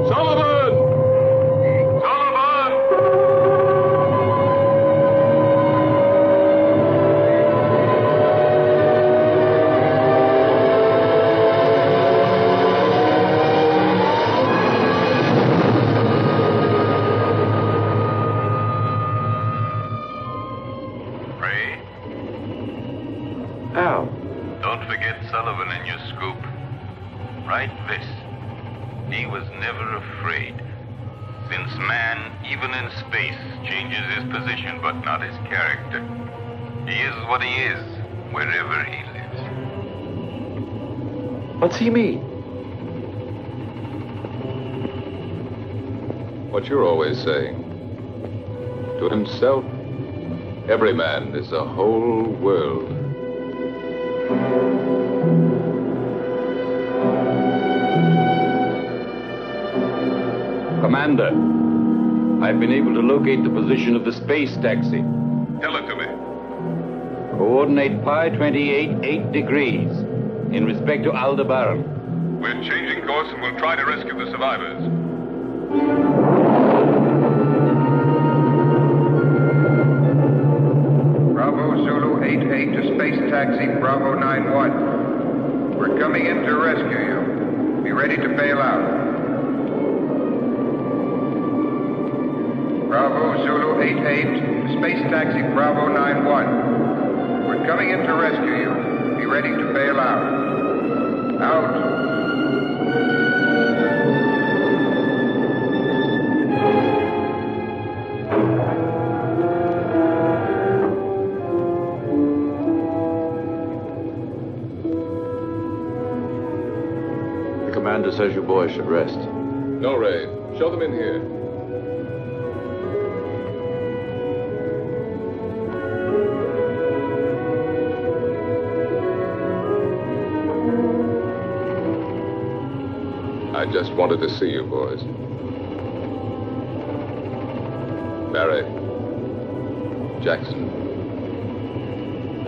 Sullivan! Sullivan! Pray. Al. Don't forget Sullivan in your scoop. Write this. He was never afraid. Since man, even in space, changes his position but not his character. He is what he is, wherever he lives. What's he mean? What you're always saying. To himself, every man is a whole world. Commander, I've been able to locate the position of the space taxi. Tell it to me. Coordinate pi 28, 8 degrees in respect to Aldebaran. We're changing course and we'll try to rescue the survivors. Bravo Zulu 88 to space taxi Bravo 91. We're coming in to rescue you. Be ready to bail out. Bravo Zulu 88 to space taxi Bravo 91. We're coming in to rescue you. Be ready to bail out. Out. The commander says you boys should rest. No, Ray. Show them in here. I just wanted to see you boys. Barry, Jackson,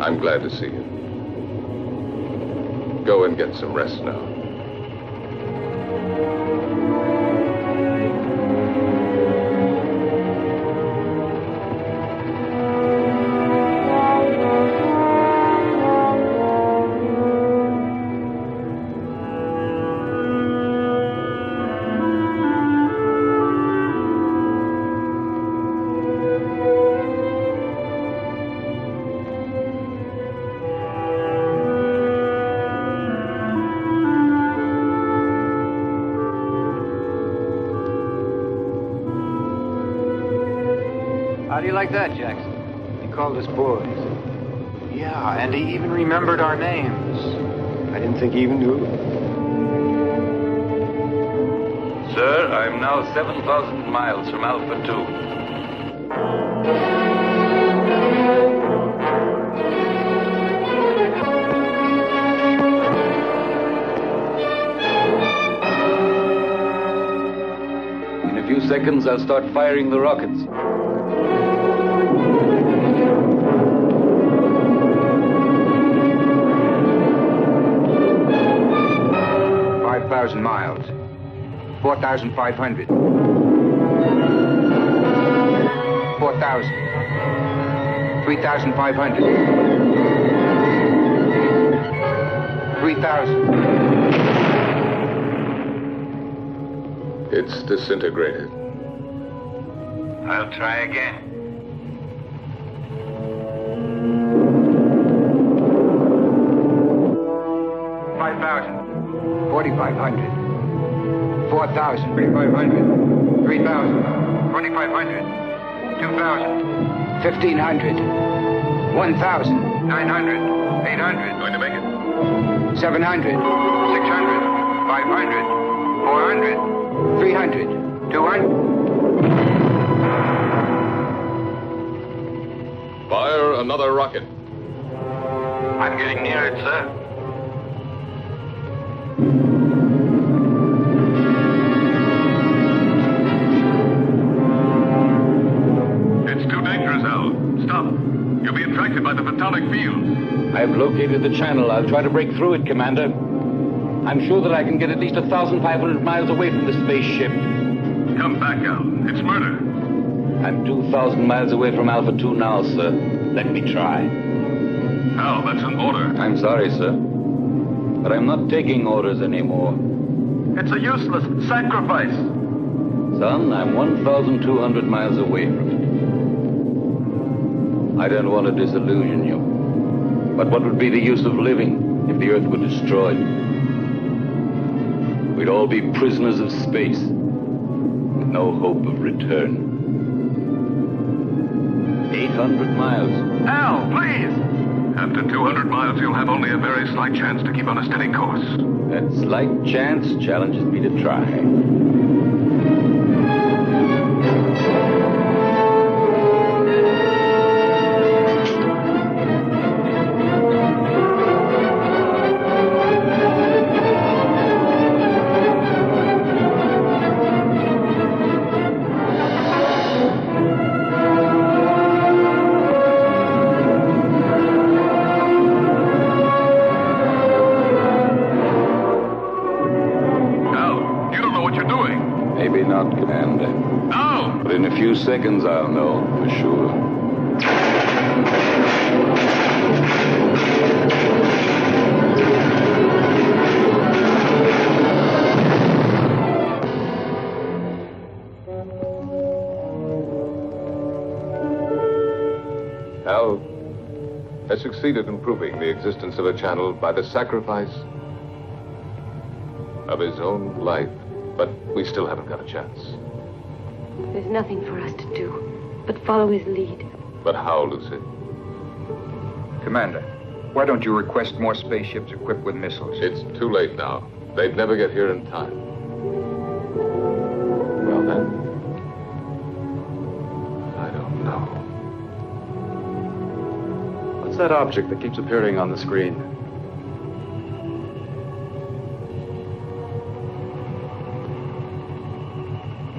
I'm glad to see you. Go and get some rest now. How do you like that, Jackson? He called us boys. Yeah, and he even remembered our names. I didn't think he even knew. Sir, I'm now 7,000 miles from Alpha 2. In a few seconds, I'll start firing the rockets. 5,000 miles. 4,500. 4,000. 3,500. 3,000. It's disintegrated. I'll try again. $4,500. 4,000. 3,500. 3,000. 2,500. 2,000. 1,500. 1,000. 900. 800. Going to make it. 700. 600. 500. 400. 300. 200. Fire another rocket. I'm getting near it, sir. It's too dangerous, Al. Stop. You'll be attracted by the photonic field. I've located the channel. I'll try to break through it, Commander. I'm sure that I can get at least 1,500 miles away from the spaceship. Come back, Al. It's murder. I'm 2,000 miles away from Alpha 2 now, sir. Let me try. Al, that's an order. I'm sorry, sir. But I'm not taking orders anymore. It's a useless sacrifice. Son, I'm 1,200 miles away from it. I don't want to disillusion you. But what would be the use of living if the Earth were destroyed? We'd all be prisoners of space, with no hope of return. 800 miles. Al, please! After 200 miles, you'll have only a very slight chance to keep on a steady course. That slight chance challenges me to try. Maybe not, Commander. No! But in a few seconds, I'll know for sure. Al has succeeded in proving the existence of a channel by the sacrifice of his own life. But we still haven't got a chance. There's nothing for us to do but follow his lead. But how, Lucy? Commander, why don't you request more spaceships equipped with missiles? It's too late now. They'd never get here in time. Well, then, I don't know. What's that object that keeps appearing on the screen?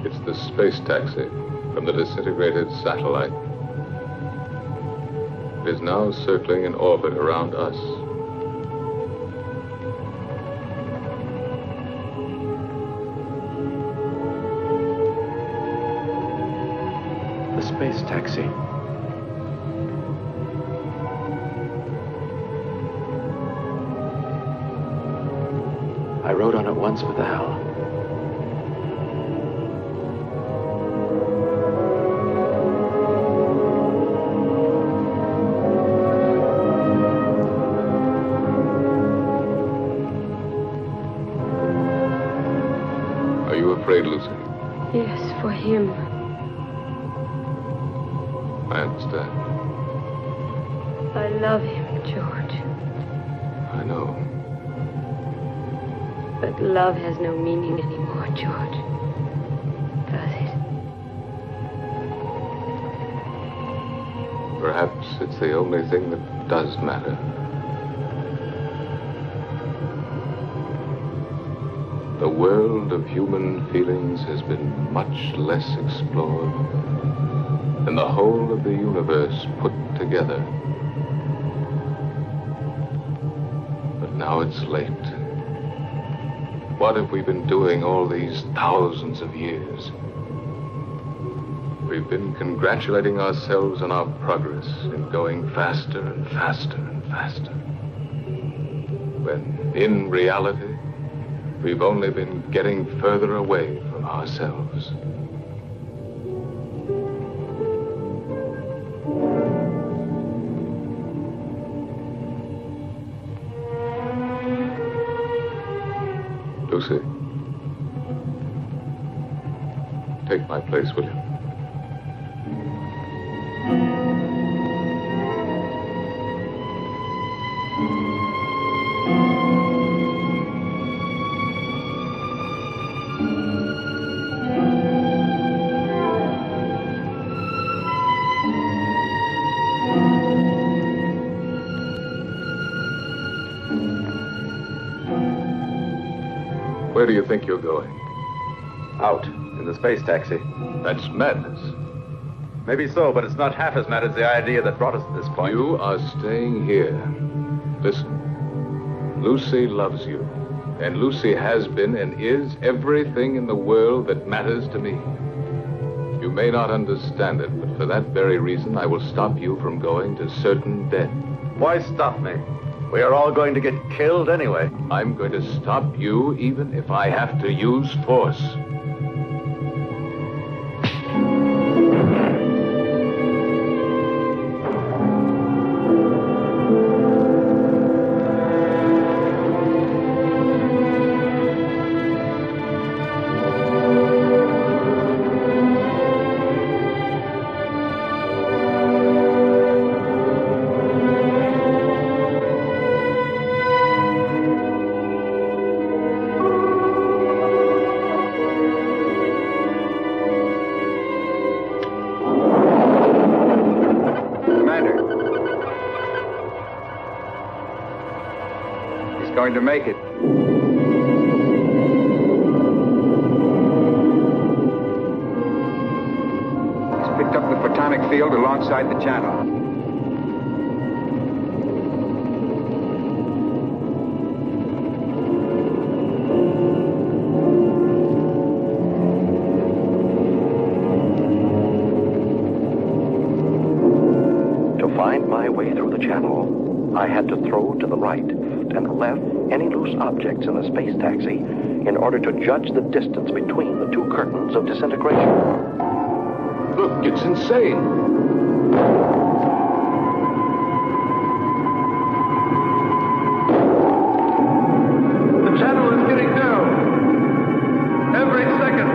It's the space taxi from the disintegrated satellite. It is now circling in orbit around us. The space taxi. I rode on it once with Al. Are you afraid, Lucy? Yes, for him. I understand. I love him, George. I know. But love has no meaning anymore, George. Does it? Perhaps it's the only thing that does matter. The world of human feelings has been much less explored than the whole of the universe put together. But now it's late. What have we been doing all these thousands of years? We've been congratulating ourselves on our progress in going faster and faster and faster. When, in reality, we've only been getting further away from ourselves. Lucy, take my place, will you? Where do you think you're going? Out, in the space taxi. That's madness. Maybe so, but it's not half as mad as the idea that brought us to this point. You are staying here. Listen, Lucy loves you. And Lucy has been and is everything in the world that matters to me. You may not understand it, but for that very reason, I will stop you from going to certain death. Why stop me? We are all going to get killed anyway. I'm going to stop you even if I have to use force. Going to make it. He's picked up the photonic field alongside the channel. To find my way through the channel, I had to throw to the right and the left any loose objects in the space taxi in order to judge the distance between the two curtains of disintegration. Look, it's insane. The channel is getting down. Every second.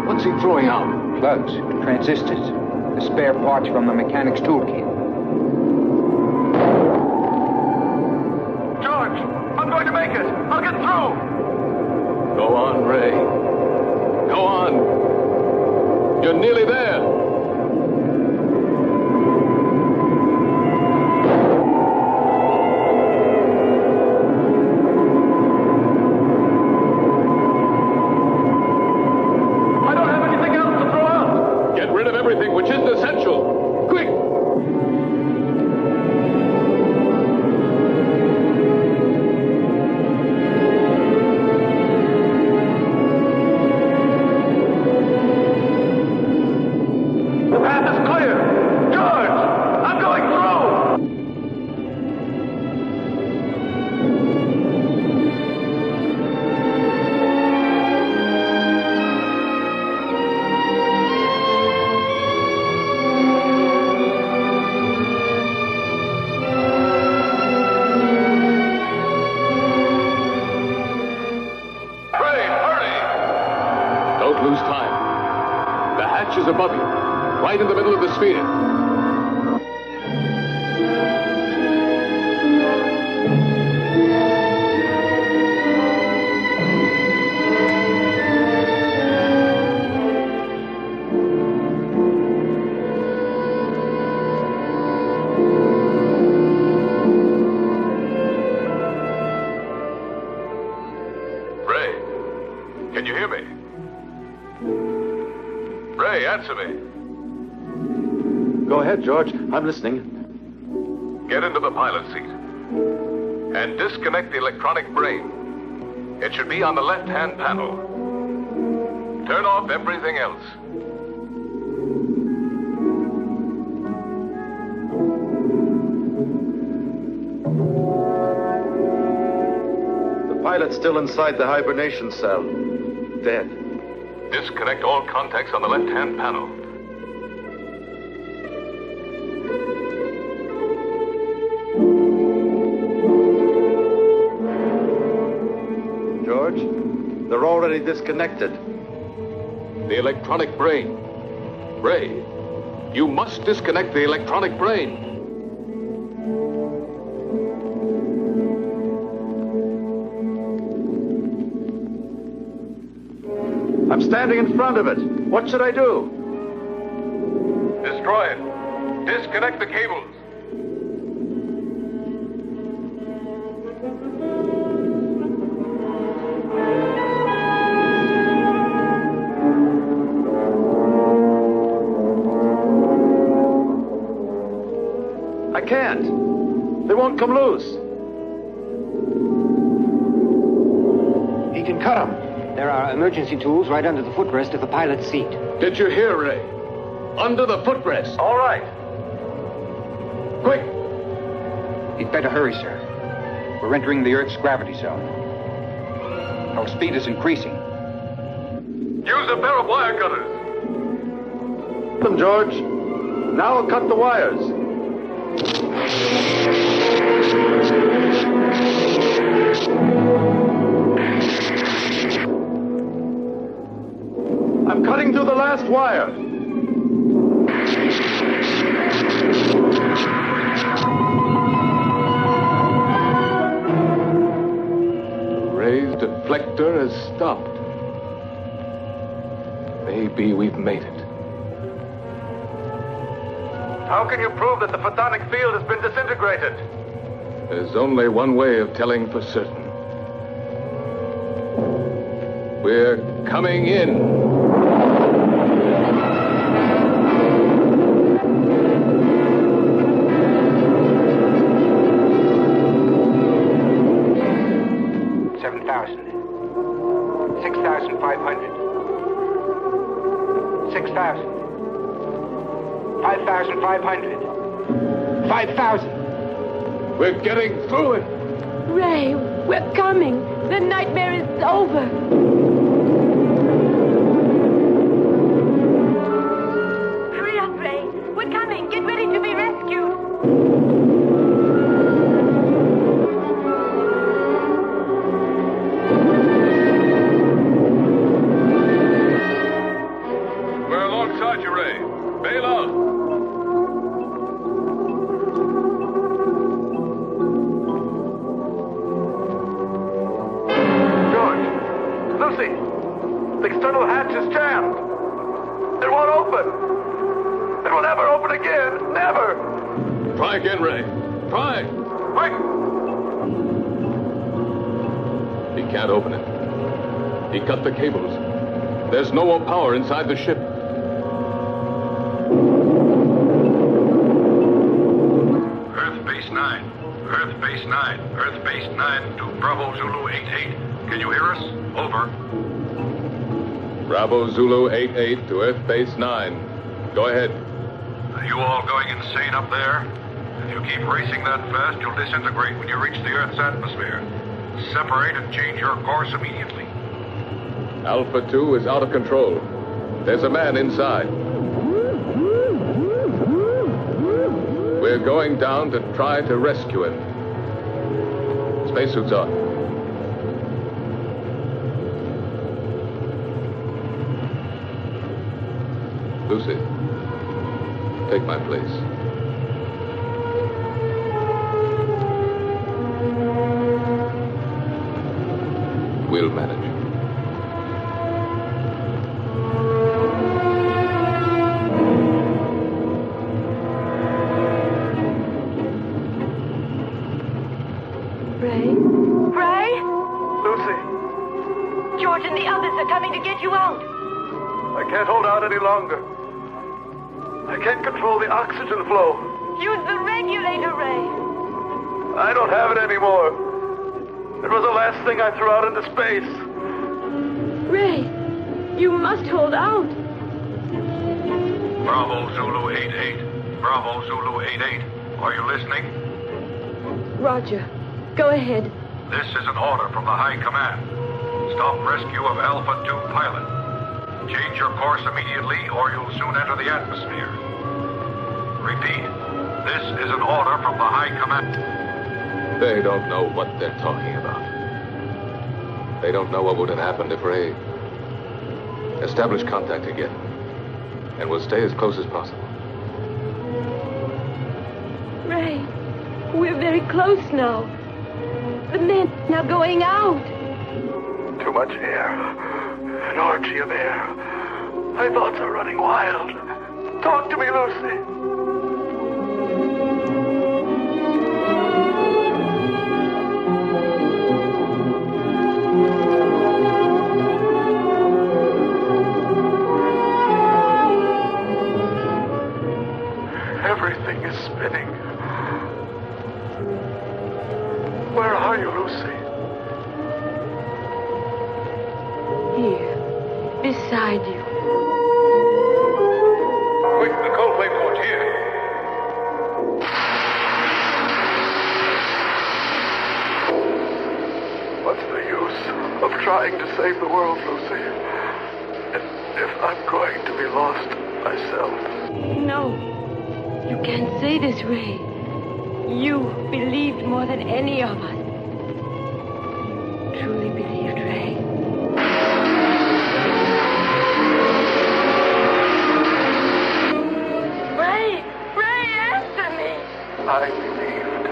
What's he throwing out? Plugs, transistors, the spare parts from the mechanic's toolkit. I'm going to make it. I'll get through. Go on, Ray. Go on. You're nearly there. I don't have anything else to throw out. Get rid of everything which isn't essential. Quick! right in the middle of the sphere. Ray, can you hear me? Ray, answer me. Go ahead, George. I'm listening. Get into the pilot seat and disconnect the electronic brain. It should be on the left-hand panel. Turn off everything else. The pilot's still inside the hibernation cell. Dead. Disconnect all contacts on the left-hand panel. George, they're already disconnected. The electronic brain. Ray, you must disconnect the electronic brain. I'm standing in front of it. What should I do? Destroy it. Disconnect the cables. I can't. They won't come loose. He can cut them. There are emergency tools right under the footrest of the pilot's seat. Did you hear, Ray? Under the footrest. All right. Quick! He'd better hurry, sir. We're entering the Earth's gravity zone. Our speed is increasing. Use a pair of wire cutters. Them, George. Now I'll cut the wires. I'm cutting through the last wire. Ray's deflector has stopped. Maybe we've made it. How can you prove that the photonic field has been disintegrated? There's only one way of telling for certain. We're coming in. We're getting through it. Ray, we're coming. The nightmare is over. Hurry up, Ray. We're coming. Get ready to be rescued. We're alongside you, Ray. Bail out. Lucy, the external hatch is jammed. It won't open. It will never open again. Never. Try again, Ray. Try. Quick. He can't open it. He cut the cables. There's no more power inside the ship. Earth Base 9. Earth Base 9. Earth Base 9 to Bravo Zulu 88. Can you hear us? Over. Bravo Zulu 88 to Earth Base 9. Go ahead. Are you all going insane up there? If you keep racing that fast, you'll disintegrate when you reach the Earth's atmosphere. Separate and change your course immediately. Alpha 2 is out of control. There's a man inside. We're going down to try to rescue him. Spacesuits on. Lucy, take my place. We'll manage. Ray? Ray? Lucy, George and the others are coming to get you out. I can't hold out any longer. I can't control the oxygen flow. Use the regulator, Ray. I don't have it anymore. It was the last thing I threw out into space. Ray, you must hold out. Bravo Zulu 88. Bravo Zulu 88. Are you listening? Roger. Go ahead. This is an order from the High Command. Stop rescue of Alpha 2 pilot. Change your course immediately or you'll soon enter the atmosphere. Repeat. This is an order from the High Command. They don't know what they're talking about. They don't know what would have happened if Ray... Establish contact again. And we'll stay as close as possible. Ray, we're very close now. The men now going out. Too much air. An orgy of air. My thoughts are running wild. Talk to me, Lucy. Everything is spinning. Where are you, Lucy? Here, beside you. Quick, the Coldplay port here. What's the use of trying to save the world, Lucy? If I'm going to be lost myself. No. You can't say this, Ray. You believed more than any of us. Truly believed, Ray. Ray, answer me! I believed,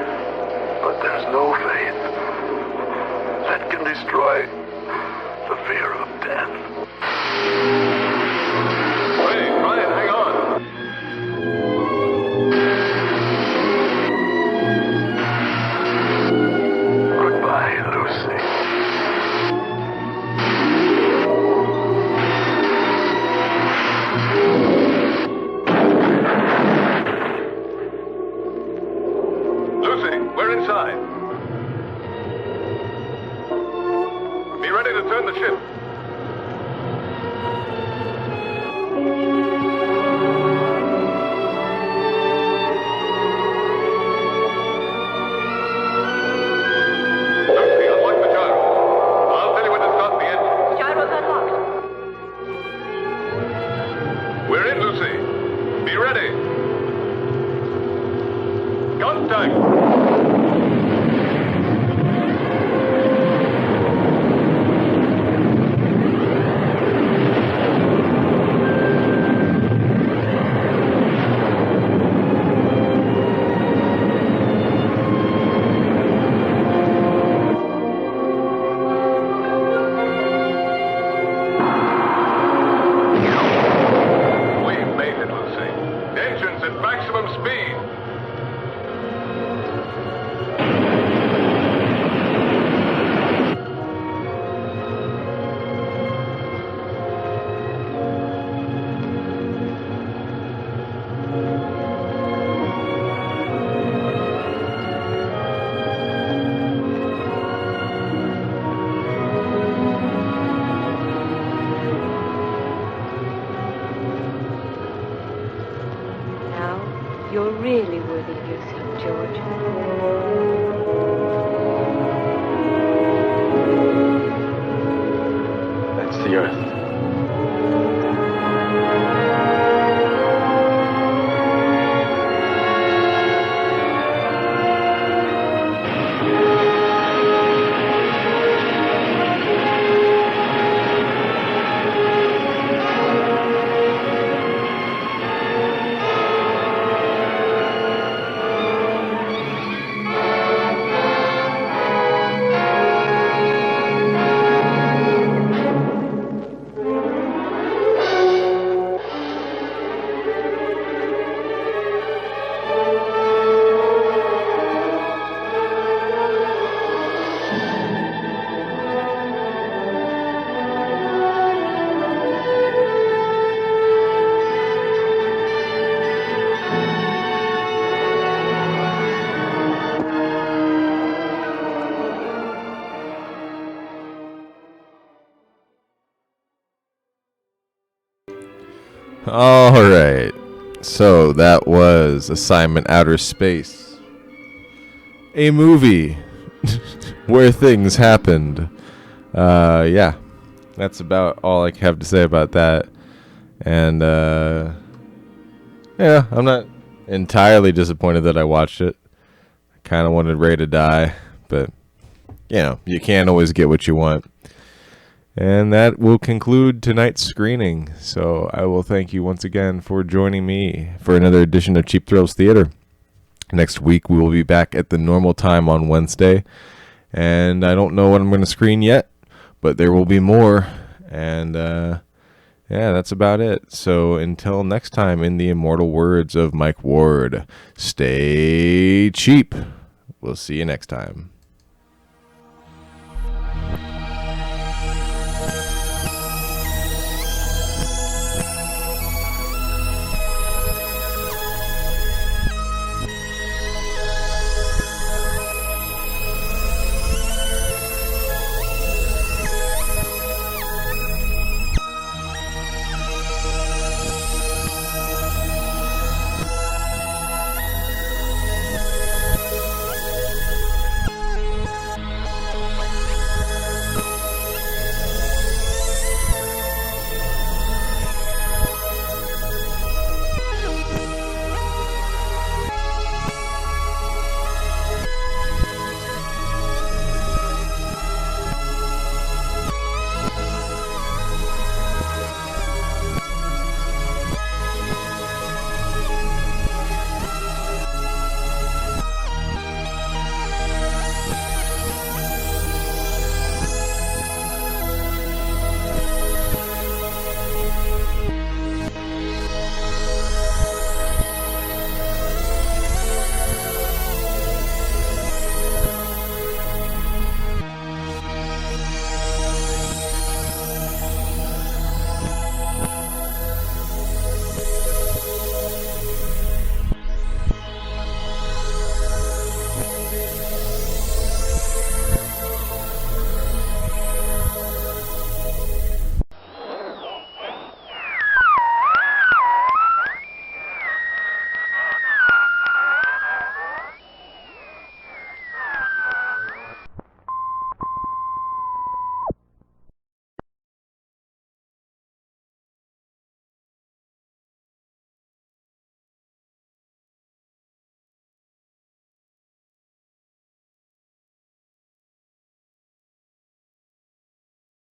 but there's no faith that can destroy the fear of death. Hey, Brian, hang on. Goodbye, Lucy. Lucy, we're inside. Be ready to turn the ship. Lucy, unlock the gyro. I'll tell you when to start the engine. Gyro's unlocked. We're in, Lucy. Be ready. Contact. We've made it, Lucy. Engines at maximum speed. Now, you're really worthy of yourself, George. That's the Earth. All right. So that was Assignment Outer Space, a movie where things happened. Yeah, that's about all I have to say about that. And yeah, I'm not entirely disappointed that I watched it. I kind of wanted Ray to die, but you know, you can't always get what you want. And that will conclude tonight's screening. So I will thank you once again for joining me for another edition of Cheap Thrills Theater. Next week we will be back at the normal time on Wednesday. And I don't know what I'm going to screen yet, but there will be more. And yeah, that's about it. So until next time, in the immortal words of Mike Ward, stay cheap. We'll see you next time.